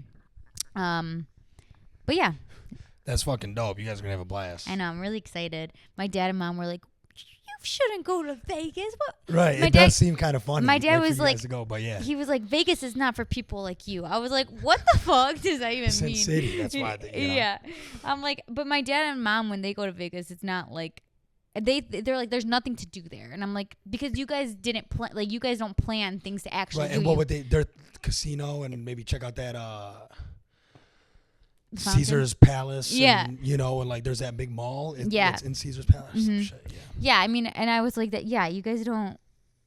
But yeah, That's fucking dope. You guys are gonna have a blast. I know. I'm really excited. My dad and mom were like, "You shouldn't go to Vegas." What? Right. My It dad- does seem kind of funny. my dad for was you like- guys to go, but yeah. He was like, "Vegas is not for people like you." I was like, "What the fuck does that even Sin mean?" City. That's why. You know. Yeah. I'm like, but my dad and mom, when they go to Vegas, it's not like they're like, there's nothing to do there, and I'm like, because you guys didn't plan, like you guys don't plan things to actually Right. do. And what You- would their casino and maybe check out that Fountain? Caesar's Palace. Yeah. And, you know, and like there's that big mall. Yeah. It's in Caesar's Palace. Mhm. Shit, yeah. Yeah, I mean, and I was like that. Yeah, you guys don't.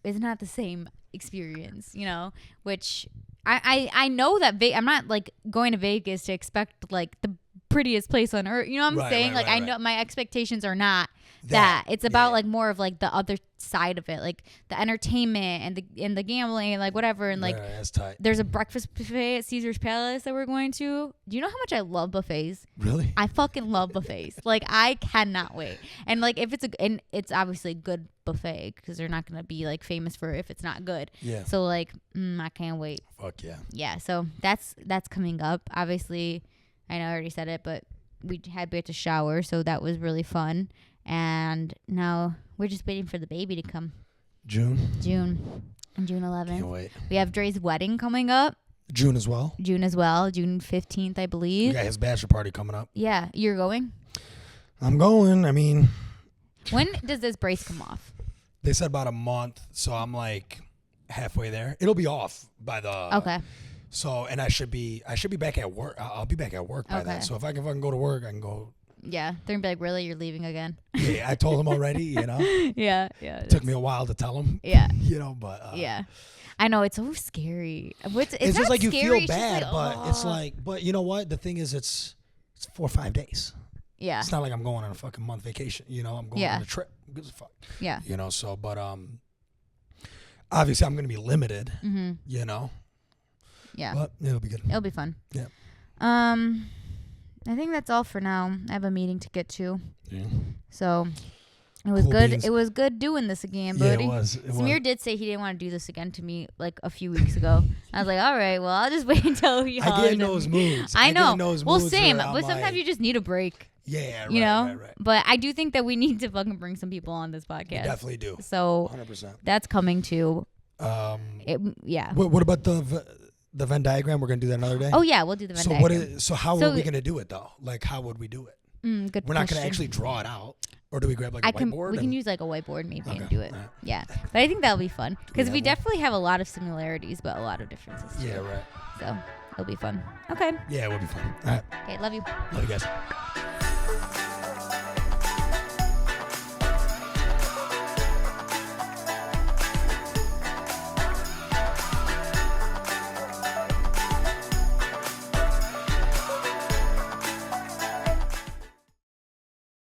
It's not the same experience, you know. Which I know that I'm not like going to Vegas to expect like the prettiest place on earth. You know what I'm Right, saying? right, Like right, I know right. my expectations are not that. It's about yeah. like more of like the other side of it, like the entertainment and the gambling and like whatever. And like Right, that's tight. there's a breakfast buffet at Caesar's Palace that we're going to. Do you know how much I love buffets? Really? I fucking love buffets. Like I cannot wait. And like if and it's obviously a good buffet because they're not gonna be like famous for if it's not good. Yeah. So like I can't wait. Fuck yeah. Yeah. So that's coming up. Obviously, I know I already said it, but we had to shower, so that was really fun. And now we're just waiting for the baby to come. June. On June 11th. Can't wait. We have Dre's wedding coming up. June as well. June as well. June 15th, I We believe. got his bachelor party coming up. Yeah. You're going? I'm going. I mean, When does this brace come off? they said about a month, so I'm like halfway there. It'll be off by the Okay. So, and I should be back at work. I'll be back at work by Okay. then. So if I can fucking go to work, I can go Yeah, they're gonna be like, really, you're leaving again? Yeah, I told him already. Yeah. It took me a while to tell him. Yeah. But Yeah. I know, it's so scary. It's just not like you scary, feel bad, like, but it's like, but you know what? The thing is, it's 4 or 5 days. Yeah. It's not like I'm going on a fucking month vacation. I'm going on a trip. Who gives a fuck? Yeah. So, but obviously I'm gonna be limited. Mm-hmm. Yeah. But it'll be good. It'll be fun. Yeah. I think that's all for now. I have a meeting to get to. Yeah. So it was Cool good. beans. It was good doing this again, Yeah, buddy. it was. Samir did say he didn't want to do this again to me like a few weeks ago. I was like, all right, well, I'll just wait until he I get in those moods. I know. Get in those Well, moods same. where But I'm sometimes like, you just need a break. Yeah, right, you know? right. But I do think that we need to fucking bring some people on this podcast. You definitely do. So 100%. that's coming too. Yeah. What about the Venn diagram? We're gonna do that another day. Oh yeah, we'll do the Venn diagram. So how are we gonna do it though? Like how would we do it? Good We're not question. gonna actually draw it out, or do we grab like a whiteboard? We can use like a whiteboard maybe Okay, and do it. alright. Yeah, but I think that'll be fun because have we one? definitely have a lot of similarities, but a lot of differences too. Yeah, right. So it'll be fun. Okay. Yeah, it will be fun. All right. Okay. Love you. Love you guys.